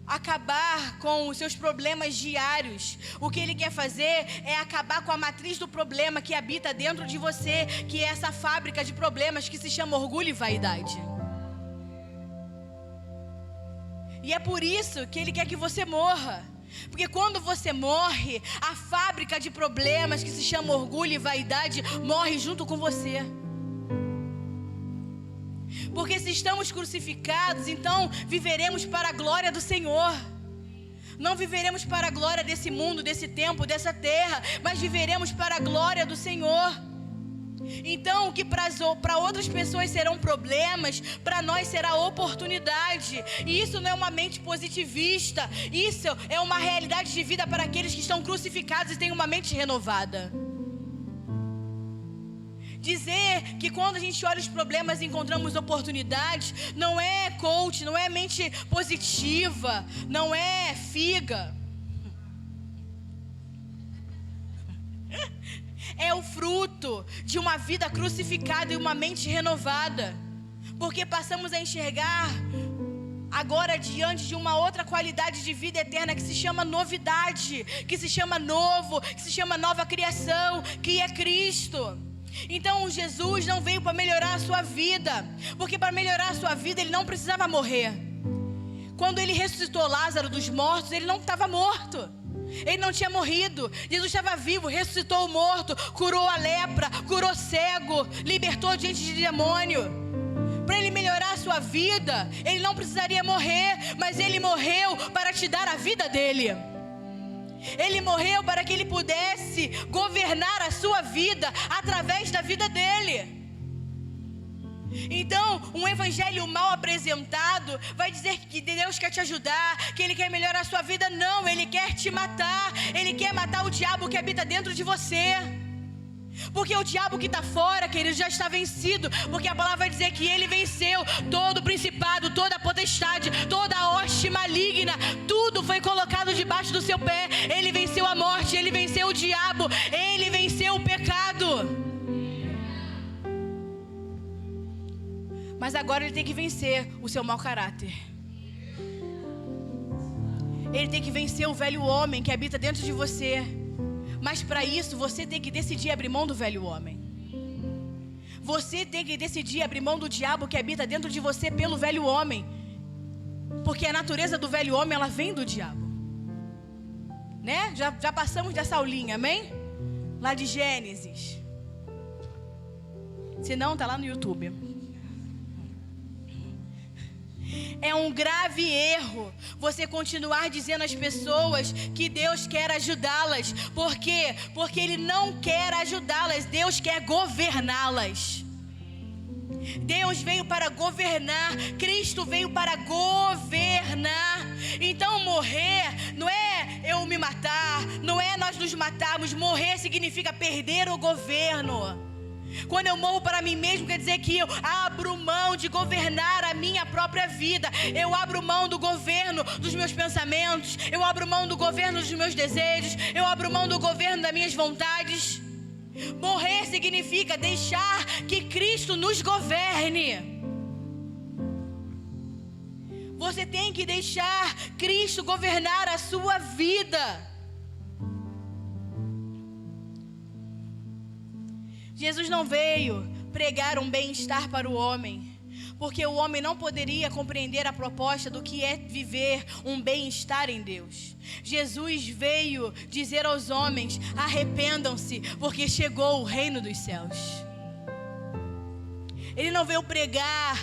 acabar com os seus problemas diários. O que Ele quer fazer é acabar com a matriz do problema que habita dentro de você, que é essa fábrica de problemas que se chama orgulho e vaidade. E é por isso que Ele quer que você morra. Porque quando você morre, a fábrica de problemas que se chama orgulho e vaidade morre junto com você. Porque se estamos crucificados, então viveremos para a glória do Senhor. Não viveremos para a glória desse mundo, desse tempo, dessa terra, mas viveremos para a glória do Senhor. Então, o que para outras pessoas serão problemas, para nós será oportunidade. E isso não é uma mente positivista. Isso é uma realidade de vida para aqueles que estão crucificados e têm uma mente renovada. Dizer que quando a gente olha os problemas e encontramos oportunidades, não é coach, não é mente positiva, não é figa. É o fruto de uma vida crucificada e uma mente renovada. Porque passamos a enxergar agora diante de uma outra qualidade de vida eterna que se chama novidade, que se chama novo, que se chama nova criação, que é Cristo. Então Jesus não veio para melhorar a sua vida, porque para melhorar a sua vida ele não precisava morrer. Quando ele ressuscitou Lázaro dos mortos, ele não estava morto, ele não tinha morrido. Jesus estava vivo, ressuscitou o morto, curou a lepra, curou cego, libertou gente de demônio. Para ele melhorar a sua vida, ele não precisaria morrer, mas ele morreu para te dar a vida dele. Ele morreu para que ele pudesse governar a sua vida através da vida dele. Então, um evangelho mal apresentado vai dizer que Deus quer te ajudar, que Ele quer melhorar a sua vida. Não, Ele quer te matar. Ele quer matar o diabo que habita dentro de você. Porque o diabo que está fora, querido, já está vencido. Porque a palavra vai dizer que ele venceu todo o principado, toda a potestade, toda a hoste maligna. Tudo foi colocado debaixo do seu pé. Ele venceu a morte, ele venceu o diabo, ele venceu o pecado. Mas agora ele tem que vencer o seu mau caráter. Ele tem que vencer o velho homem que habita dentro de você. Mas para isso você tem que decidir abrir mão do velho homem. Você tem que decidir abrir mão do diabo que habita dentro de você pelo velho homem. Porque a natureza do velho homem, ela vem do diabo, né? Já passamos dessa aulinha, amém? Lá de Gênesis. Se não, tá lá no YouTube. É um grave erro você continuar dizendo às pessoas que Deus quer ajudá-las. Por quê? Porque Ele não quer ajudá-las, Deus quer governá-las. Deus veio para governar, Cristo veio para governar. Então morrer não é eu me matar, não é nós nos matarmos. Morrer significa perder o governo. Quando eu morro para mim mesmo, quer dizer que eu abro mão de governar a minha própria vida. Eu abro mão do governo dos meus pensamentos. Eu abro mão do governo dos meus desejos. Eu abro mão do governo das minhas vontades. Morrer significa deixar que Cristo nos governe. Você tem que deixar Cristo governar a sua vida. Jesus não veio pregar um bem-estar para o homem, porque o homem não poderia compreender a proposta do que é viver um bem-estar em Deus. Jesus veio dizer aos homens: arrependam-se, porque chegou o reino dos céus. Ele não veio pregar,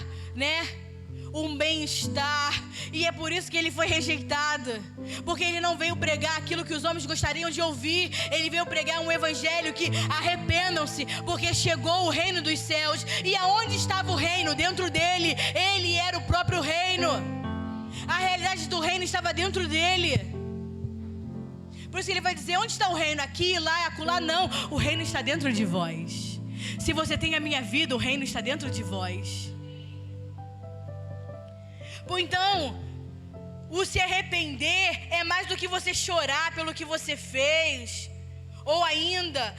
um bem-estar, e é por isso que ele foi rejeitado, porque ele não veio pregar aquilo que os homens gostariam de ouvir. Ele veio pregar um evangelho que arrependam-se, porque chegou o reino dos céus. E aonde estava o reino? Dentro dele. Ele era o próprio reino. A realidade do reino estava dentro dele. Por isso que ele vai dizer: onde está o reino? Aqui, lá, acolá? Não, o reino está dentro de vós. Se você tem a minha vida, o reino está dentro de vós. Então, o se arrepender é mais do que você chorar pelo que você fez. Ou ainda,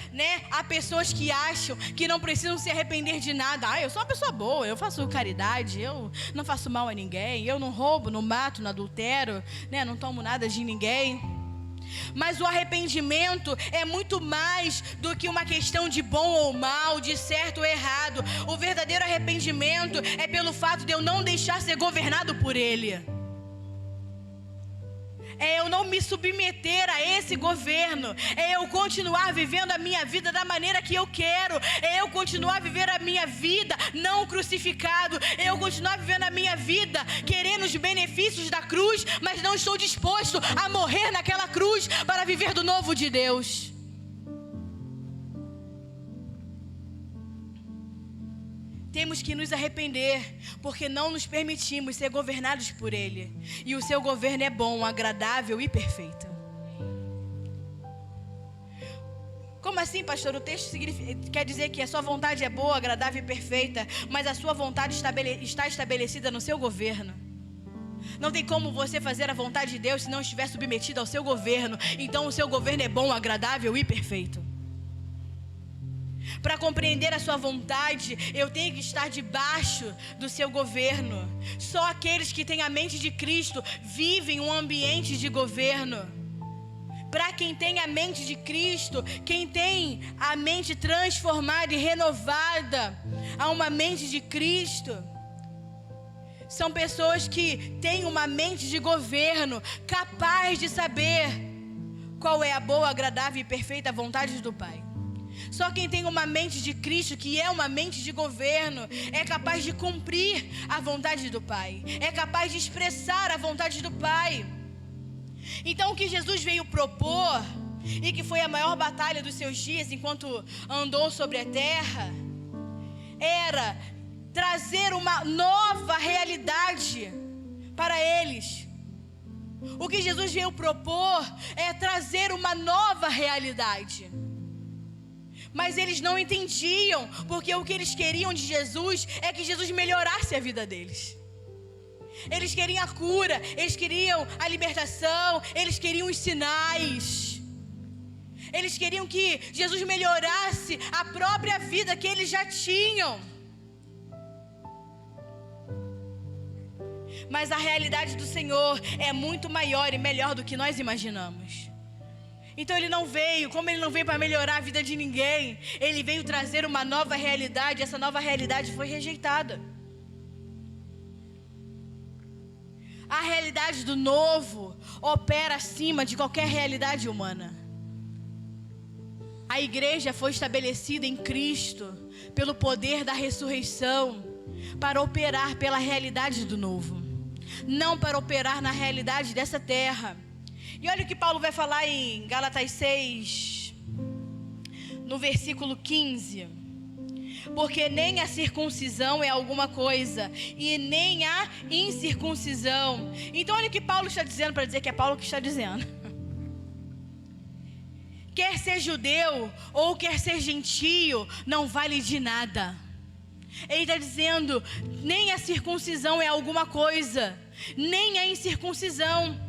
há pessoas que acham que não precisam se arrepender de nada. Eu sou uma pessoa boa, eu faço caridade, eu não faço mal a ninguém, eu não roubo, não mato, não adultero, não tomo nada de ninguém. Mas o arrependimento é muito mais do que uma questão de bom ou mal, de certo ou errado. O verdadeiro arrependimento é pelo fato de eu não deixar ser governado por Ele. É eu não me submeter a esse governo. É eu continuar vivendo a minha vida da maneira que eu quero. É eu continuar vivendo a minha vida não crucificado. É eu continuar vivendo a minha vida querendo os benefícios da cruz, mas não estou disposto a morrer naquela cruz para viver do novo de Deus. Temos que nos arrepender, porque não nos permitimos ser governados por Ele. E o seu governo é bom, agradável e perfeito. Como assim, pastor? O texto quer dizer que a sua vontade é boa, agradável e perfeita, mas a sua vontade está estabelecida no seu governo. Não tem como você fazer a vontade de Deus se não estiver submetido ao seu governo. Então o seu governo é bom, agradável e perfeito. Para compreender a sua vontade, eu tenho que estar debaixo do seu governo. Só aqueles que têm a mente de Cristo vivem um ambiente de governo. Para quem tem a mente de Cristo, quem tem a mente transformada e renovada a uma mente de Cristo, são pessoas que têm uma mente de governo, capaz de saber qual é a boa, agradável e perfeita vontade do Pai. Só quem tem uma mente de Cristo, que é uma mente de governo, é capaz de cumprir a vontade do Pai, é capaz de expressar a vontade do Pai. Então o que Jesus veio propor, e que foi a maior batalha dos seus dias enquanto andou sobre a terra, era trazer uma nova realidade para eles. O que Jesus veio propor é trazer uma nova realidade. Mas eles não entendiam, porque o que eles queriam de Jesus é que Jesus melhorasse a vida deles. Eles queriam a cura, eles queriam a libertação, eles queriam os sinais. Eles queriam que Jesus melhorasse a própria vida que eles já tinham. Mas a realidade do Senhor é muito maior e melhor do que nós imaginamos. Então Ele não veio, como Ele não veio para melhorar a vida de ninguém, Ele veio trazer uma nova realidade. Essa nova realidade foi rejeitada. A realidade do novo opera acima de qualquer realidade humana. A igreja foi estabelecida em Cristo pelo poder da ressurreição para operar pela realidade do novo, não para operar na realidade dessa terra. E olha o que Paulo vai falar em Gálatas 6, no versículo 15. Porque nem a circuncisão é alguma coisa, e nem a incircuncisão. Então olha o que Paulo está dizendo, para dizer que é Paulo que está dizendo. Quer ser judeu ou quer ser gentio, não vale de nada. Ele está dizendo, nem a circuncisão é alguma coisa, nem a incircuncisão.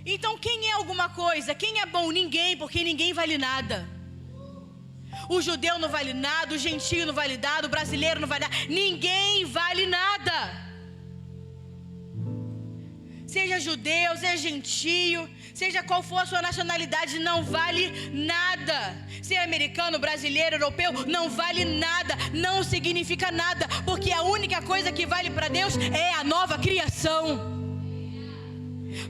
Então quem é alguma coisa? Quem é bom? Ninguém, porque ninguém vale nada. O judeu não vale nada, o gentio não vale nada, o brasileiro não vale nada. Ninguém vale nada. Seja judeu, seja gentio, seja qual for a sua nacionalidade, não vale nada. Ser americano, brasileiro, europeu, não vale nada, não significa nada, porque a única coisa que vale para Deus é a nova criação.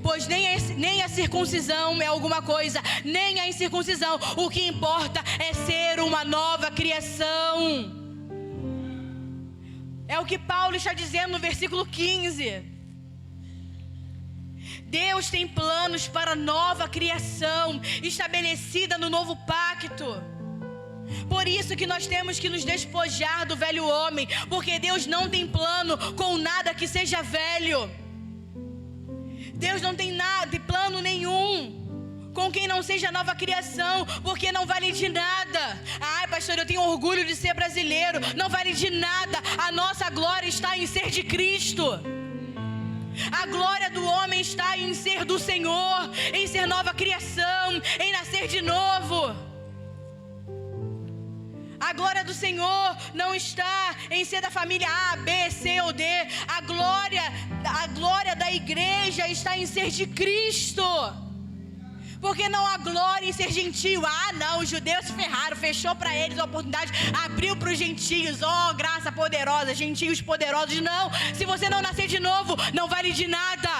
Pois nem a circuncisão é alguma coisa, nem a incircuncisão. O que importa é ser uma nova criação. É o que Paulo está dizendo no versículo 15. Deus tem planos para nova criação, estabelecida no novo pacto. Por isso que nós temos que nos despojar do velho homem, porque Deus não tem plano com nada que seja velho. Deus não tem nada, plano nenhum com quem não seja nova criação, porque não vale de nada. Ai, pastor, eu tenho orgulho de ser brasileiro. Não vale de nada. A nossa glória está em ser de Cristo. A glória do homem está em ser do Senhor, em ser nova criação, em nascer de novo. A glória do Senhor não está em ser da família A, B, C ou D. A glória da igreja está em ser de Cristo. Porque não há glória em ser gentio. Ah, não, os judeus se ferraram, fechou para eles a oportunidade, abriu para os gentios. Oh, graça poderosa, gentios poderosos. Não, se você não nascer de novo, não vale de nada.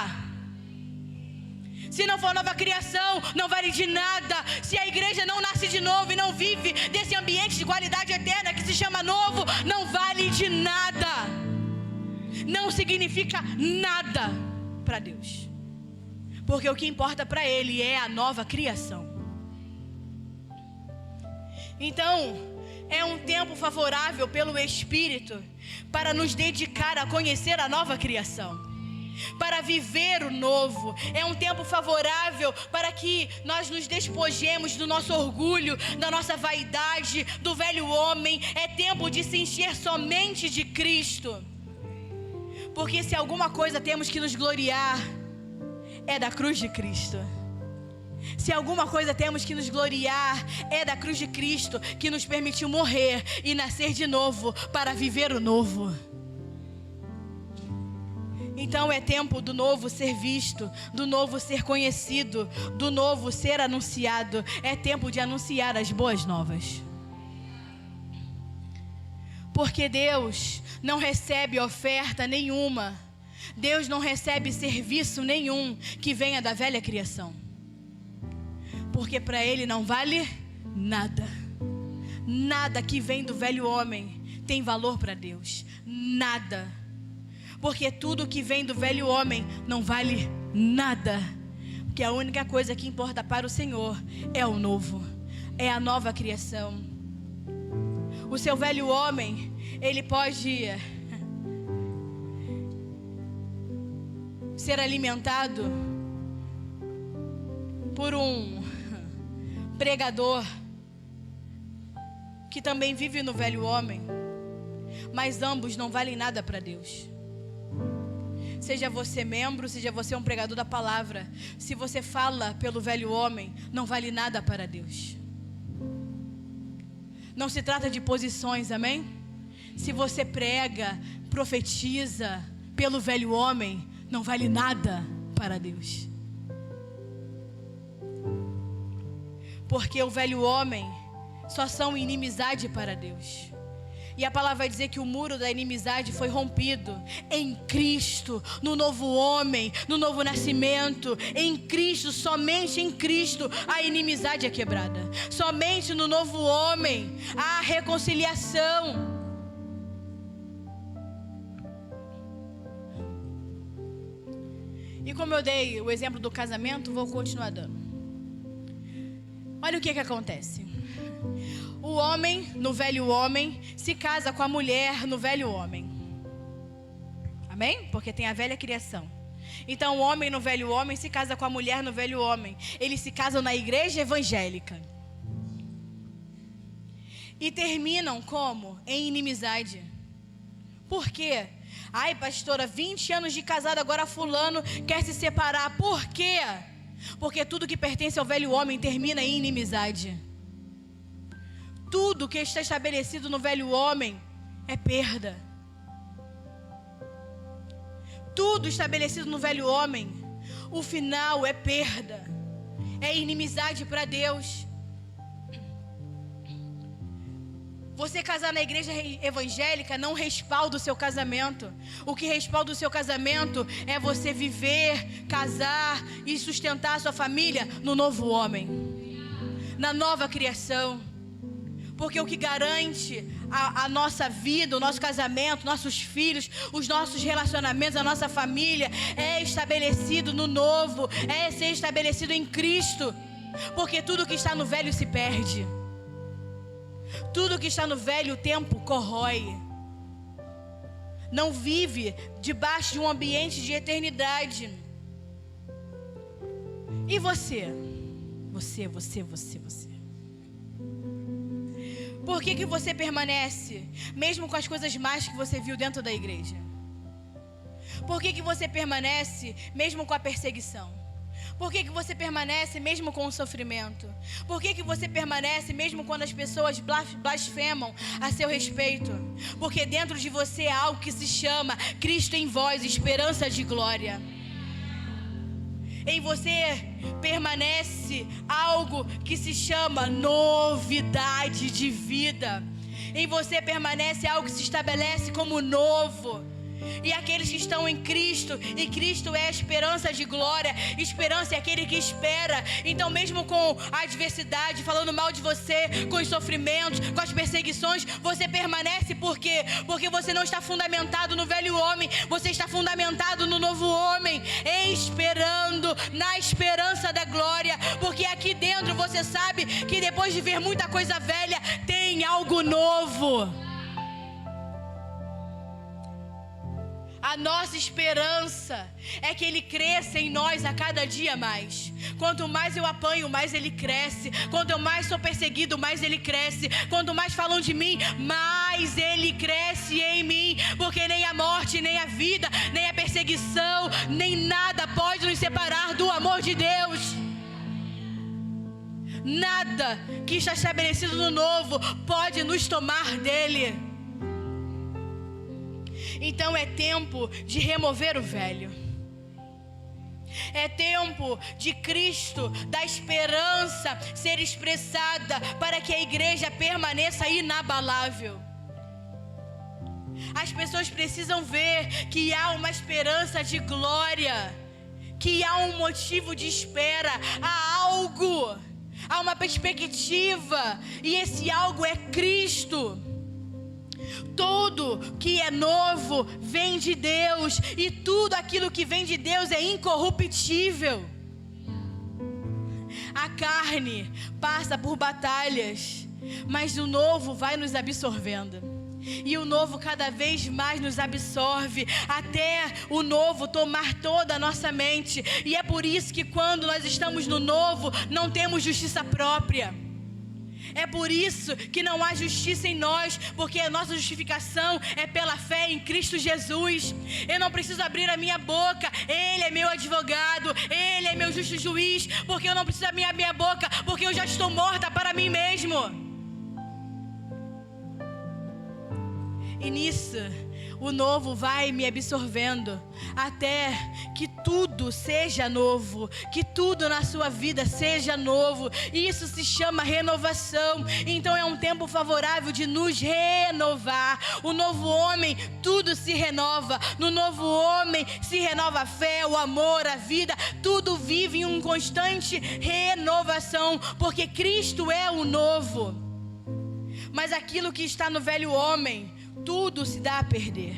Se não for nova criação, não vale de nada. Se a igreja não nasce de novo e não vive desse ambiente de qualidade eterna que se chama novo, não vale de nada. Não significa nada para Deus. Porque o que importa para Ele é a nova criação. Então, é um tempo favorável pelo Espírito para nos dedicar a conhecer a nova criação, para viver o novo. É um tempo favorável para que nós nos despojemos do nosso orgulho, da nossa vaidade, do velho homem. É tempo de se encher somente de Cristo. Porque se alguma coisa temos que nos gloriar, é da cruz de Cristo. Se alguma coisa temos que nos gloriar, é da cruz de Cristo, que nos permitiu morrer e nascer de novo para viver o novo. Então é tempo do novo ser visto, do novo ser conhecido, do novo ser anunciado. É tempo de anunciar as boas novas. Porque Deus não recebe oferta nenhuma, Deus não recebe serviço nenhum que venha da velha criação. Porque para Ele não vale nada. Nada que vem do velho homem tem valor para Deus. Nada. Porque tudo que vem do velho homem não vale nada. Porque a única coisa que importa para o Senhor é o novo, é a nova criação. O seu velho homem, ele pode ser alimentado por um pregador que também vive no velho homem, mas ambos não valem nada para Deus. Seja você membro, seja você um pregador da palavra, se você fala pelo velho homem, não vale nada para Deus. Não se trata de posições, amém? Se você prega, profetiza pelo velho homem, não vale nada para Deus. Porque o velho homem só são inimizade para Deus. E a palavra vai dizer que o muro da inimizade foi rompido em Cristo, no novo homem, no novo nascimento. Em Cristo, somente em Cristo, a inimizade é quebrada. Somente no novo homem, há reconciliação. E como eu dei o exemplo do casamento, vou continuar dando. Olha o que acontece. O homem, no velho homem, se casa com a mulher no velho homem. Amém? Porque tem a velha criação. Então o homem no velho homem se casa com a mulher no velho homem. Eles se casam na igreja evangélica. E terminam como? Em inimizade. Por quê? Ai, pastora, 20 anos de casado, agora fulano quer se separar. Por quê? Porque tudo que pertence ao velho homem termina em inimizade. Tudo que está estabelecido no velho homem é perda. Tudo estabelecido no velho homem, o final é perda. É inimizade para Deus. Você casar na igreja evangélica não respalda o seu casamento. O que respalda o seu casamento é você viver, casar e sustentar a sua família no novo homem, na nova criação. Porque o que garante a nossa vida, o nosso casamento, nossos filhos, os nossos relacionamentos, a nossa família, é estabelecido no novo, é ser estabelecido em Cristo. Porque tudo que está no velho se perde. Tudo que está no velho, o tempo corrói. Não vive debaixo de um ambiente de eternidade. E você? Você. Por que você permanece, mesmo com as coisas más que você viu dentro da igreja? Por que você permanece, mesmo com a perseguição? Por que você permanece, mesmo com o sofrimento? Por que você permanece, mesmo quando as pessoas blasfemam a seu respeito? Porque dentro de você há algo que se chama Cristo em vós, esperança de glória. Em você permanece algo que se chama novidade de vida. Em você permanece algo que se estabelece como novo. E aqueles que estão em Cristo, e Cristo é a esperança de glória. Esperança é aquele que espera. Então mesmo com a adversidade, falando mal de você, com os sofrimentos, com as perseguições, você permanece. Por quê? Porque você não está fundamentado no velho homem, você está fundamentado no novo homem, esperando na esperança da glória. Porque aqui dentro você sabe que depois de ver muita coisa velha, tem algo novo. A nossa esperança é que Ele cresça em nós a cada dia mais. Quanto mais eu apanho, mais Ele cresce. Quanto eu mais sou perseguido, mais Ele cresce. Quanto mais falam de mim, mais Ele cresce em mim. Porque nem a morte, nem a vida, nem a perseguição, nem nada pode nos separar do amor de Deus. nada que está estabelecido no novo pode nos tomar dele. Então é tempo de remover o velho. É tempo de Cristo, da esperança, ser expressada para que a igreja permaneça inabalável. As pessoas precisam ver que há uma esperança de glória, que há um motivo de espera, há algo, há uma perspectiva, e esse algo é Cristo. Tudo que é novo vem de Deus, e tudo aquilo que vem de Deus é incorruptível. A carne passa por batalhas, mas o novo vai nos absorvendo. E o novo cada vez mais nos absorve, até o novo tomar toda a nossa mente. E é por isso que quando nós estamos no novo, não temos justiça própria. É por isso que não há justiça em nós, porque a nossa justificação é pela fé em Cristo Jesus. Eu não preciso abrir a minha boca, Ele é meu advogado, Ele é meu justo juiz, porque eu não preciso abrir a minha boca, porque eu já estou morta para mim mesmo. E nisso, o novo vai me absorvendo, até que tudo seja novo, que tudo na sua vida seja novo. Isso se chama renovação. Então é um tempo favorável de nos renovar. O novo homem, tudo se renova. No novo homem se renova a fé, o amor, a vida. Tudo vive em uma constante renovação, porque Cristo é o novo. Mas aquilo que está no velho homem, tudo se dá a perder.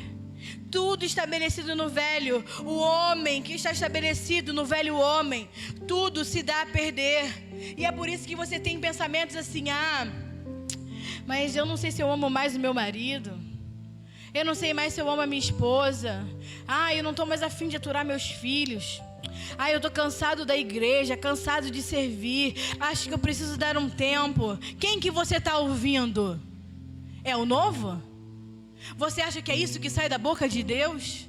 Tudo estabelecido no velho, o homem que está estabelecido no velho homem, tudo se dá a perder. E é por isso que você tem pensamentos assim: mas eu não sei se eu amo mais o meu marido, eu não sei mais se eu amo a minha esposa, eu não estou mais afim de aturar meus filhos, eu estou cansado da igreja, cansado de servir, acho que eu preciso dar um tempo. Quem que você está ouvindo? É o novo? Você acha que é isso que sai da boca de Deus?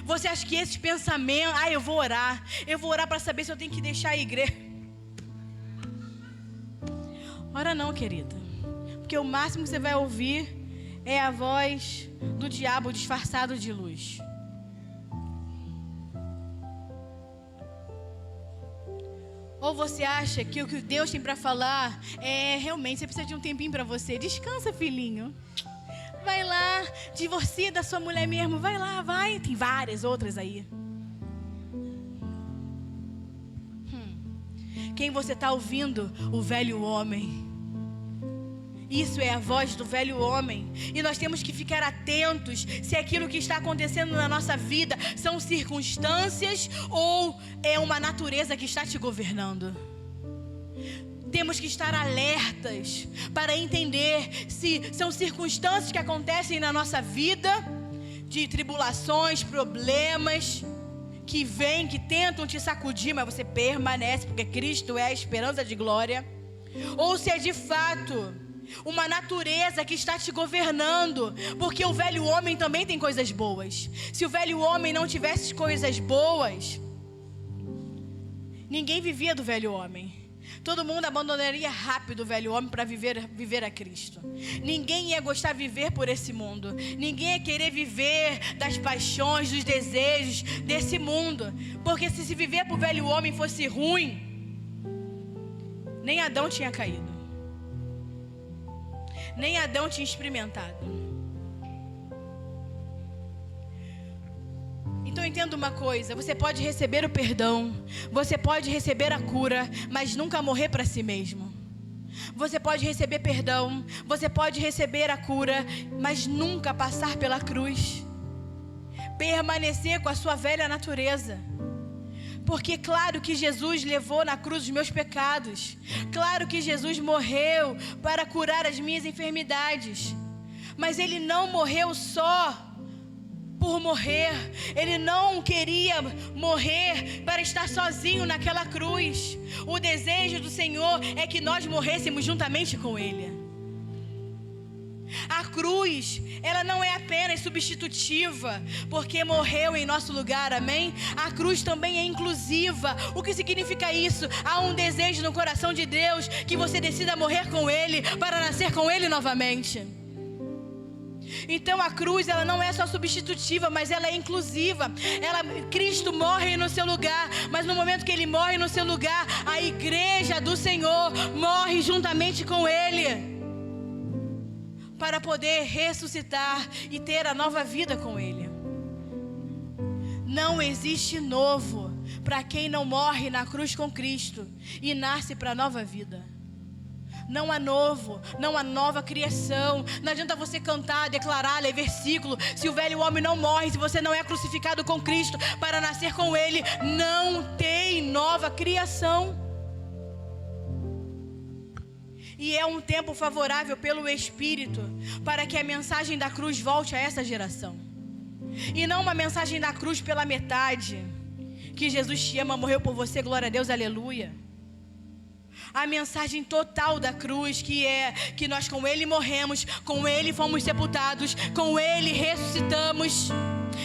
Você acha que esses pensamentos, eu vou orar para saber se eu tenho que deixar a igreja? Ora não, querida, porque o máximo que você vai ouvir é a voz do diabo disfarçado de luz. Ou você acha que o que Deus tem para falar é realmente, você precisa de um tempinho para você? Descansa, filhinho. Vai lá, divorcia da sua mulher mesmo, vai lá, vai. Tem várias outras aí. Quem você está ouvindo? O velho homem. Isso é a voz do velho homem. E nós temos que ficar atentos se aquilo que está acontecendo na nossa vida são circunstâncias ou é uma natureza que está te governando. Temos que estar alertas para entender se são circunstâncias que acontecem na nossa vida, de tribulações, problemas, que vêm, que tentam te sacudir, mas você permanece, porque Cristo é a esperança de glória. Ou se é de fato uma natureza que está te governando, porque o velho homem também tem coisas boas. Se o velho homem não tivesse coisas boas, ninguém vivia do velho homem. Todo mundo abandonaria rápido o velho homem para viver a Cristo. Ninguém ia gostar de viver por esse mundo. Ninguém ia querer viver das paixões, dos desejos desse mundo. Porque se viver para o velho homem fosse ruim, nem Adão tinha caído. Nem Adão tinha experimentado. Então entenda uma coisa: você pode receber o perdão, você pode receber a cura, mas nunca morrer para si mesmo. Você pode receber perdão, você pode receber a cura, mas nunca passar pela cruz, permanecer com a sua velha natureza. Porque claro que Jesus levou na cruz os meus pecados, claro que Jesus morreu para curar as minhas enfermidades, mas Ele não morreu só por morrer. Ele não queria morrer para estar sozinho naquela cruz. O desejo do Senhor é que nós morrêssemos juntamente com Ele. A cruz, ela não é apenas substitutiva, porque morreu em nosso lugar, amém? A cruz também é inclusiva. O que significa isso? Há um desejo no coração de Deus que você decida morrer com Ele para nascer com Ele novamente. Então a cruz, ela não é só substitutiva, mas ela é inclusiva. Cristo morre no seu lugar, mas no momento que Ele morre no seu lugar, a igreja do Senhor morre juntamente com Ele, para poder ressuscitar e ter a nova vida com Ele. Não existe novo para quem não morre na cruz com Cristo e nasce para a nova vida. Não há novo, não há nova criação. Não adianta você cantar, declarar, ler versículo, se o velho homem não morre, se você não é crucificado com Cristo para nascer com Ele, não tem nova criação. E é um tempo favorável pelo Espírito para que a mensagem da cruz volte a essa geração. E não uma mensagem da cruz pela metade, que Jesus te ama, morreu por você, glória a Deus, aleluia. A mensagem total da cruz, que é que nós com Ele morremos, com Ele fomos sepultados, com Ele ressuscitamos.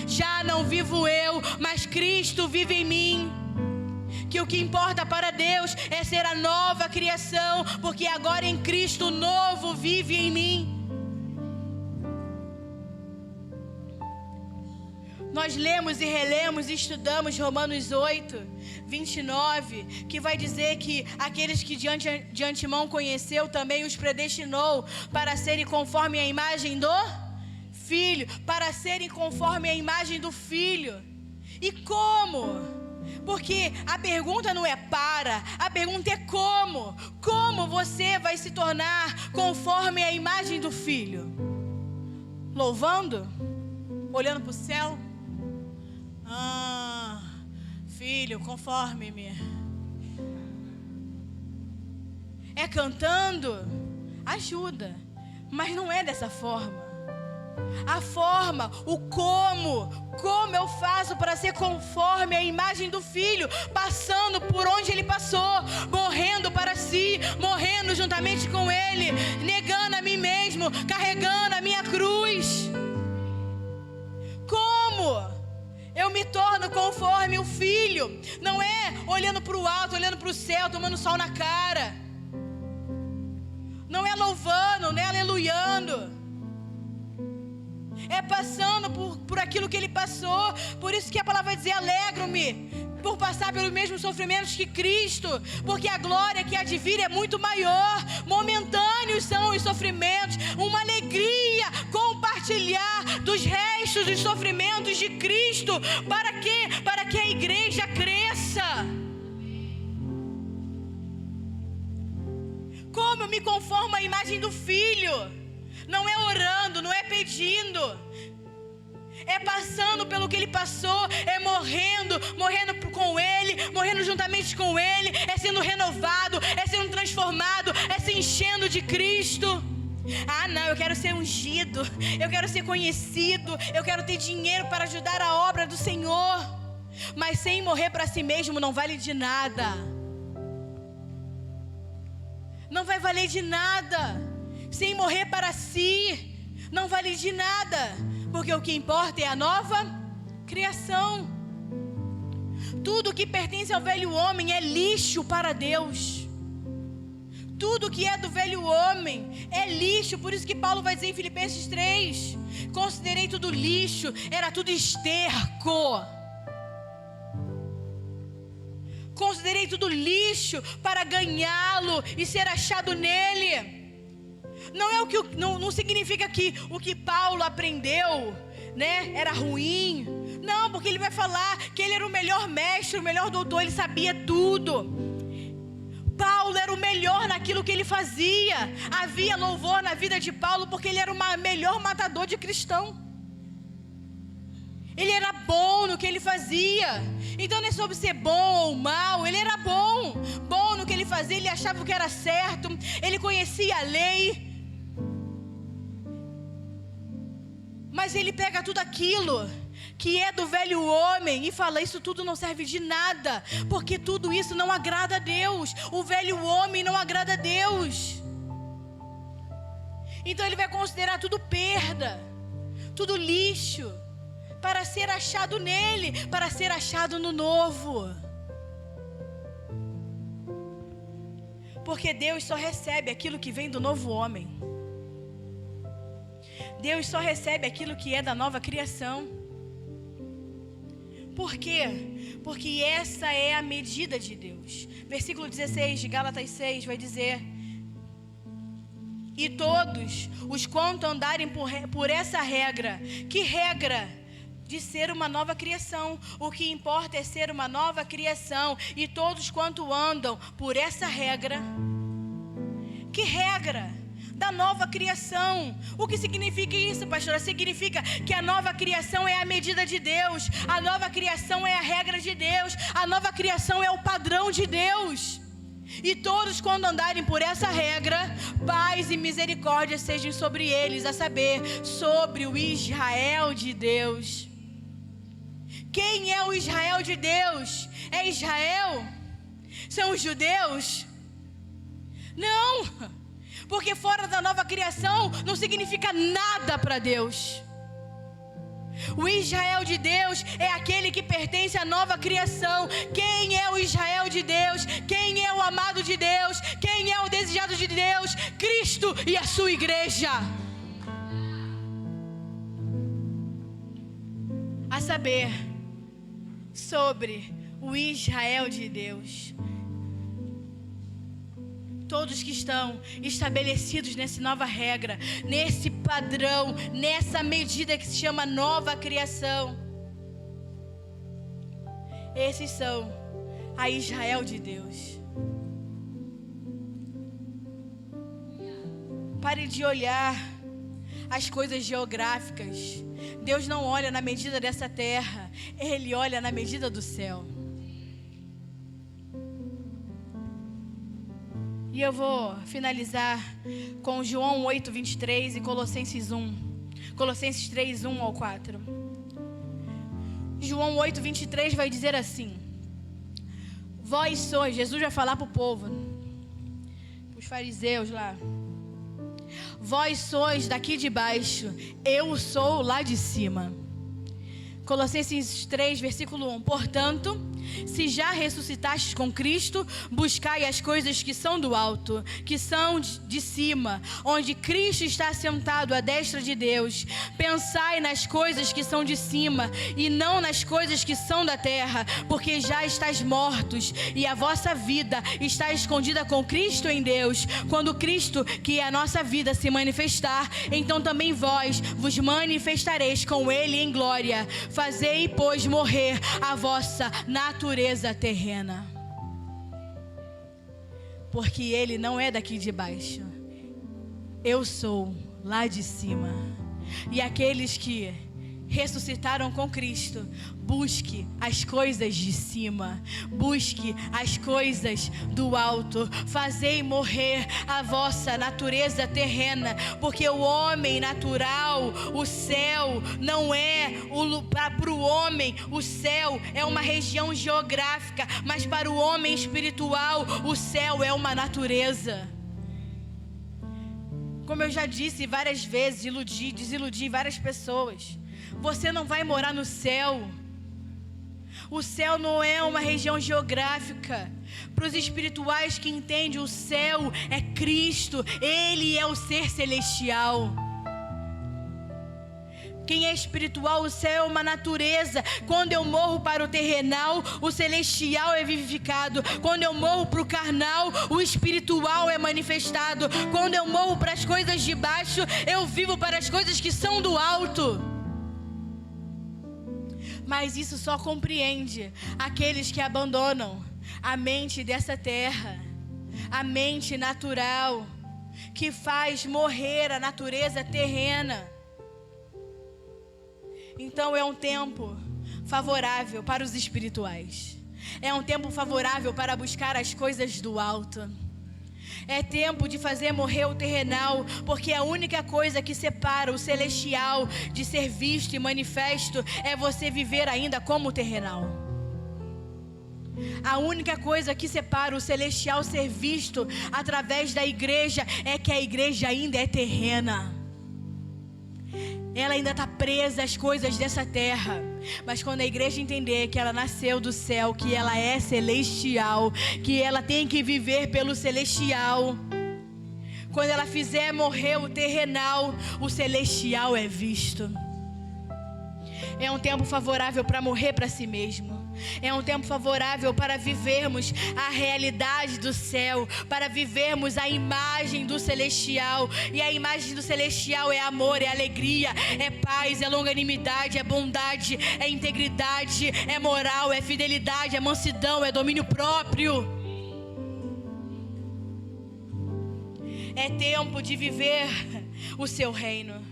Já não vivo eu, mas Cristo vive em mim. Que o que importa para Deus é ser a nova criação, porque agora em Cristo o novo vive em mim. Nós lemos e relemos e estudamos Romanos 8, 29, que vai dizer que aqueles que de antemão conheceu também os predestinou para serem conforme a imagem do Filho, para serem conforme a imagem do Filho. E como? Porque a pergunta não é para, a pergunta é como. Como você vai se tornar conforme a imagem do Filho? Louvando? Olhando para o céu? Filho, conforme-me. É cantando? Ajuda, mas não é dessa forma. A forma, o como eu faço para ser conforme a imagem do Filho, passando por onde Ele passou, morrendo para si, morrendo juntamente com Ele, negando a mim mesmo, carregando a minha cruz. Como eu me torno conforme o Filho? Não é olhando para o alto, olhando para o céu, tomando sol na cara. Não é louvando, não é aleluiando. É passando por aquilo que Ele passou. Por isso que a palavra vai dizer: alegro-me por passar pelos mesmos sofrimentos que Cristo, porque a glória que há de vir é muito maior. Momentâneos são os sofrimentos, uma alegria compartilhar dos restos dos sofrimentos de Cristo. Para quê? Para que a igreja cresça. Como eu me conformo à imagem do Filho? Não é orando, não é pedindo, é passando pelo que Ele passou, é morrendo com Ele, morrendo juntamente com Ele, é sendo renovado, é sendo transformado, é se enchendo de Cristo. Não, eu quero ser ungido, eu quero ser conhecido, eu quero ter dinheiro para ajudar a obra do Senhor, mas sem morrer para si mesmo não vale de nada. Não vai valer de nada. Sem morrer para si, não vale de nada, porque o que importa é a nova criação. Tudo que pertence ao velho homem é lixo para Deus. Tudo que é do velho homem é lixo. Por isso que Paulo vai dizer em Filipenses 3: considerei tudo lixo, era tudo esterco. Considerei tudo lixo para ganhá-lo e ser achado nele. Não é não significa que o que Paulo aprendeu, né, era ruim. Não, porque ele vai falar que ele era o melhor mestre, o melhor doutor, ele sabia tudo. Paulo era o melhor naquilo que ele fazia. Havia louvor na vida de Paulo porque ele era o melhor matador de cristão. Ele era bom no que ele fazia. Então não é sobre ser bom ou mal. Ele era bom no que ele fazia. Ele achava o que era certo. Ele conhecia a lei. Mas ele pega tudo aquilo que é do velho homem e fala: isso tudo não serve de nada, porque tudo isso não agrada a Deus. O velho homem não agrada a Deus. Então ele vai considerar tudo perda, tudo lixo, para ser achado nele, para ser achado no novo. Porque Deus só recebe aquilo que vem do novo homem. Deus só recebe aquilo que é da nova criação. Por quê? Porque essa é a medida de Deus. Versículo 16 de Gálatas 6 vai dizer: e todos os quanto andarem por essa regra. Que regra? De ser uma nova criação. O que importa é ser uma nova criação. E todos quanto andam por essa regra. Que regra? Da nova criação. O que significa isso, pastora? Significa que a nova criação é a medida de Deus. A nova criação é a regra de Deus. A nova criação é o padrão de Deus. E todos quando andarem por essa regra, paz e misericórdia sejam sobre eles, a saber, sobre o Israel de Deus. Quem é o Israel de Deus? É Israel? São os judeus? Não, porque fora da nova criação não significa nada para Deus. O Israel de Deus é aquele que pertence à nova criação. Quem é o Israel de Deus? Quem é o amado de Deus? Quem é o desejado de Deus? Cristo e a sua igreja. A saber, sobre o Israel de Deus. Todos que estão estabelecidos nessa nova regra, nesse padrão, nessa medida que se chama nova criação. Esses são a Israel de Deus. Pare de olhar as coisas geográficas. Deus não olha na medida dessa terra, Ele olha na medida do céu. E eu vou finalizar com João 8:23 e Colossenses 1. Colossenses 3, 1 ao 4. João 8:23 vai dizer assim: vós sois, Jesus vai falar para o povo, para os fariseus lá. Vós sois daqui de baixo, eu sou lá de cima. Colossenses 3, versículo 1. Portanto, se já ressuscitastes com Cristo, buscai as coisas que são do alto, que são de cima, onde Cristo está sentado à destra de Deus. Pensai nas coisas que são de cima, e não nas coisas que são da terra, porque já estáis mortos, e a vossa vida está escondida com Cristo em Deus. Quando Cristo, que é a nossa vida, se manifestar, então também vós vos manifestareis com Ele em glória. Fazei, pois, morrer a vossa natureza terrena. Porque Ele não é daqui de baixo. Eu sou lá de cima. E aqueles que ressuscitaram com Cristo, busque as coisas de cima, busque as coisas do alto. Fazei morrer a vossa natureza terrena, porque o homem natural, o céu não é para o homem, o céu é uma região geográfica, mas para o homem espiritual, o céu é uma natureza. Como eu já disse várias vezes, desiludi várias pessoas. Você não vai morar no céu. O céu não é uma região geográfica. Para os espirituais que entendem, o céu é Cristo. Ele é o ser celestial. Quem é espiritual, o céu é uma natureza. Quando eu morro para o terrenal, o celestial é vivificado. Quando eu morro para o carnal, o espiritual é manifestado. Quando eu morro para as coisas de baixo, eu vivo para as coisas que são do alto. Mas isso só compreende aqueles que abandonam a mente dessa terra, a mente natural, que faz morrer a natureza terrena. Então é um tempo favorável para os espirituais. É um tempo favorável para buscar as coisas do alto. É tempo de fazer morrer o terrenal, porque a única coisa que separa o celestial de ser visto e manifesto é você viver ainda como terrenal. A única coisa que separa o celestial ser visto através da igreja é que a igreja ainda é terrena. Ela ainda está presa às coisas dessa terra. Mas quando a igreja entender que ela nasceu do céu, que ela é celestial, que ela tem que viver pelo celestial, quando ela fizer morrer o terrenal, o celestial é visto. É um tempo favorável para morrer para si mesmo. É um tempo favorável para vivermos a realidade do céu, para vivermos a imagem do celestial. E a imagem do celestial é amor, é alegria, é paz, é longanimidade, é bondade, é integridade, é moral, é fidelidade, é mansidão, é domínio próprio. É tempo de viver o seu reino.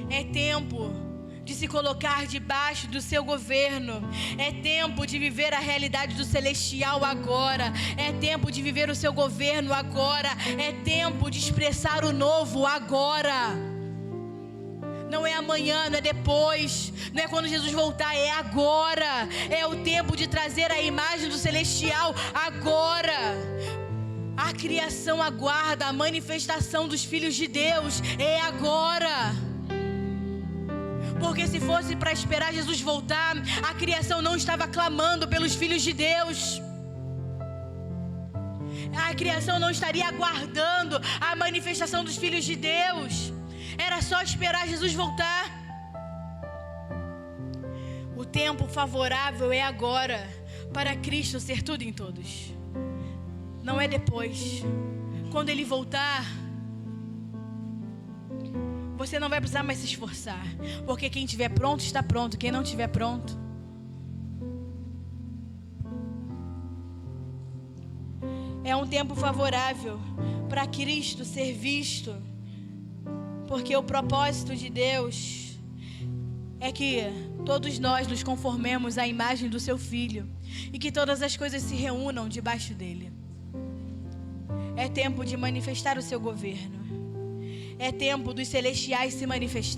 É tempo de se colocar debaixo do seu governo. É tempo de viver a realidade do celestial agora. É tempo de viver o seu governo agora. É tempo de expressar o novo agora. Não é amanhã, não é depois, não é quando Jesus voltar, é agora. É o tempo de trazer a imagem do celestial agora. A criação aguarda a manifestação dos filhos de Deus. É agora. Porque se fosse para esperar Jesus voltar, a criação não estava clamando pelos filhos de Deus. A criação não estaria aguardando a manifestação dos filhos de Deus. Era só esperar Jesus voltar. O tempo favorável é agora, para Cristo ser tudo em todos. Não é depois. Quando Ele voltar, você não vai precisar mais se esforçar. Porque quem estiver pronto, está pronto. Quem não estiver pronto, é um tempo favorável para Cristo ser visto. Porque o propósito de Deus é que todos nós nos conformemos à imagem do seu Filho. E que todas as coisas se reúnam debaixo dele. É tempo de manifestar o seu governo. É tempo dos celestiais se manifestar.